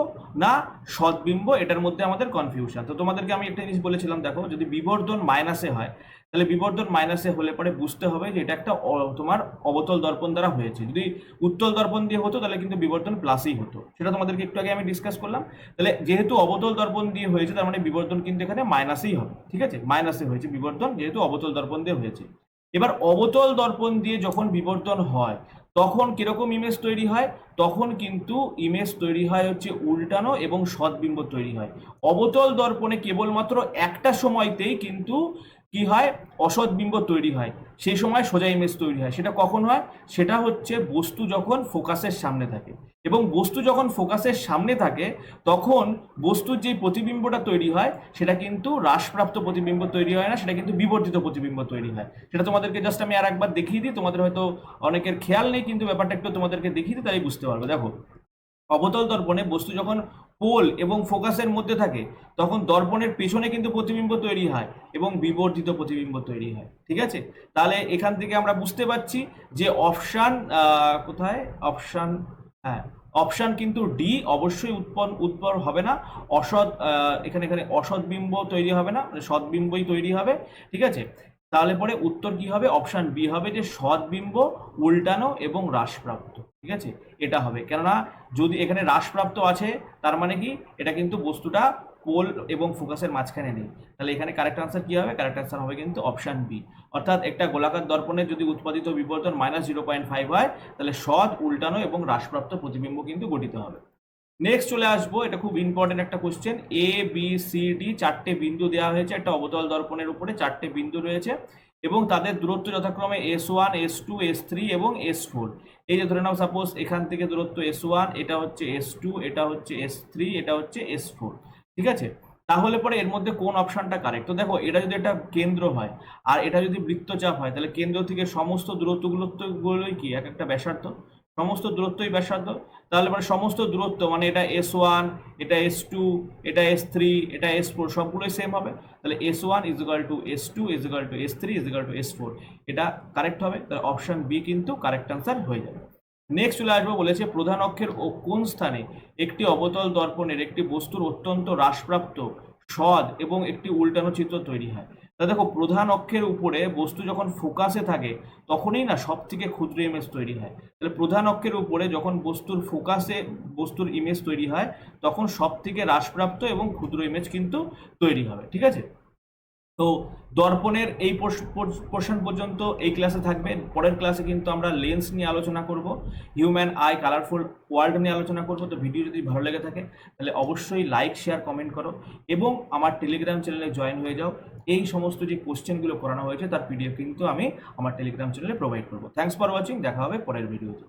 না সৎবিম্ব, এটার মধ্যে আমাদের কনফিউশন। তো তোমাদেরকে আমি একটা জিনিস বলেছিলাম, দেখো যদি বিবর্ধন মাইনাসে হয়, তাহলে বিবর্ধন মাইনাসে হলে পরে বুঝতে হবে যে এটা একটা তোমার অবতল দর্পণ দ্বারা হয়েছে। যদি উত্তল দর্পণ দিয়ে হতো তাহলে কিন্তু বিবর্ধন প্লাসই হতো, সেটা তোমাদেরকে একটু আগে আমি ডিসকাস করলাম। তাহলে যেহেতু অবতল দর্পণ দিয়ে হয়েছে, তার মানে বিবর্ধন কিন্তু এখানে মাইনাসেই হবে। ঠিক আছে, মাইনাসে হয়েছে বিবর্ধন, যেহেতু অবতল দর্পণ দিয়ে হয়েছে। এবার অবতল দর্পণ দিয়ে যখন বিবর্ধন হয়, তখন কিরকম ইমেজ তৈরি হয়? তখন কিন্তু ইমেজ তৈরি হয় হচ্ছে উল্টানো এবং সৎবিম্ব তৈরি হয়। অবতল দর্পণে কেবলমাত্র একটা সময়তেই কিন্তু কি হয়? অসৎবিম্ব তৈরি হয়, সেই সময় সোজা ইমেজ তৈরি হয়। সেটা কখন হয়? সেটা হচ্ছে বস্তু যখন ফোকাসের সামনে থাকে। এবং বস্তু যখন ফোকাসের সামনে থাকে, তখন বস্তুর যে প্রতিবিম্বটা তৈরি হয় সেটা কিন্তু হ্রাসপ্রাপ্ত প্রতিবিম্ব তৈরি হয় না, সেটা কিন্তু বিবর্ধিত প্রতিবিম্ব তৈরি হয়। সেটা তোমাদেরকে জাস্ট আমি আর একবার দেখিয়ে দিই, তোমাদের হয়তো অনেকের খেয়াল নেই, কিন্তু ব্যাপারটা একটু তোমাদেরকে দেখিয়ে দিই, তাই বুঝতে পারবে। দেখো, অবতল দর্পণে বস্তু যখন পোল এবং ফোকাসের মধ্যে থাকে, তখন দর্পণের পেছনে কিন্তু প্রতিবিম্ব তৈরি হয় এবং বিবর্ধিত প্রতিবিম্ব তৈরি হয়। ঠিক আছে, তাহলে এখান থেকে আমরা বুঝতে পারছি যে অপশান কোথায়? অপশান, হ্যাঁ, অপশান কিন্তু ডি অবশ্যই উৎপন্ন হবে না। অসৎ এখানে অসৎ বিম্ব তৈরি হবে না, মানে সৎবিম্বই তৈরি হবে। ঠিক আছে, তাহলে পরে উত্তর কি হবে? অপশন বি হবে, যে সৎবিম্ব উল্টানো এবং হ্রাসপ্রাপ্ত। ঠিক আছে, এটা হবে, কেননা যদি এখানে হ্রাসপ্রাপ্ত আছে, তার মানে কি এটা কিন্তু বস্তুটা পোল এবং ফোকাসের মাঝখানে নেই। তাহলে এখানে কারেক্ট আনসার কি হবে? কারেক্ট আনসার হবে কিন্তু অপশন বি। অর্থাৎ একটা গোলাকার দর্পণে যদি উৎপাদিত বিবর্ধন -0.5 হয়, তাহলে সৎ, উল্টানো এবং হ্রাসপ্রাপ্ত প্রতিবিম্ব কিন্তু গঠিত হবে। নেক্সট চলে আসবো, এটা খুব ইম্পর্টেন্ট একটা question. A B C D 4টে বিন্দু দেওয়া হয়েছে, একটা অবতল দর্পণের উপরে 4টে বিন্দু রয়েছে। এবং তাদের দূরত্ব যথাক্রমে S1, S2, S3 এবং S4। এই যে ধরে নাও সাপোজ এখান থেকে দূরত্ব S1, এটা হচ্ছে S2, এটা হচ্ছে S3, এটা হচ্ছে S4। ঠিক আছে, তাহলে পরে এর মধ্যে কোন অপশনটা কারেক্ট? তো দেখো, এটা যদি একটা কেন্দ্র হয় আর এটা যদি বৃত্তচাপ হয়, তাহলে কেন্দ্র থেকে সমস্ত দূরত্বগুলোই কি এক একটা ব্যাসার্ধ, সমস্ত দূরত্বই ব্যাসার্ধ। তাহলে পরে সমস্ত দূরত্ব মানে এটা S1, এটা S2, এটা S3, এটা S4 সবগুলোই সেম হবে। তাহলে S1 is equal to S2 is equal to S3 is equal to S4, এটা কারেক্ট হবে। তাহলে অপশন বি কিন্তু কারেক্ট আনসার হয়ে যাবে। নেক্সট চলে আসবো, বলেছে প্রধান অক্ষের ও কোন স্থানে একটি অবতল দর্পণের একটি বস্তুর অত্যন্ত হ্রাসপ্রাপ্ত সৎ এবং একটি উল্টানো চিত্র তৈরি হয়। তা দেখো, প্রধান অক্ষের উপরে বস্তু যখন ফোকাসে থাকে তখনই না সব থেকে ক্ষুদ্র ইমেজ তৈরি হয়। তাহলে প্রধান অক্ষের উপরে যখন বস্তুর ফোকাসে বস্তুর ইমেজ তৈরি হয় তখন সব থেকে হ্রাসপ্রাপ্ত এবং ক্ষুদ্র ইমেজ কিন্তু তৈরি হবে। ঠিক আছে, তো দর্পণের এই পোর্শন পর্যন্ত এই ক্লাসে থাকবে। পরের ক্লাসে কিন্তু আমরা লেন্স নিয়ে আলোচনা করব, হিউম্যান আই কালারফুল ওয়ার্ল্ড নিয়ে আলোচনা করব। তো ভিডিও যদি ভালো লেগে থাকে তাহলে অবশ্যই লাইক শেয়ার কমেন্ট করো এবং আমার টেলিগ্রাম চ্যানেলে জয়েন হয়ে যাও। এই সমস্ত যে কোশ্চেনগুলো করানো হয়েছে তার পিডিএফ কিন্তু আমি আমার টেলিগ্রাম চ্যানেলে প্রোভাইড করবো। থ্যাঙ্কস ফর ওয়াচিং, দেখা হবে পরের ভিডিওতে।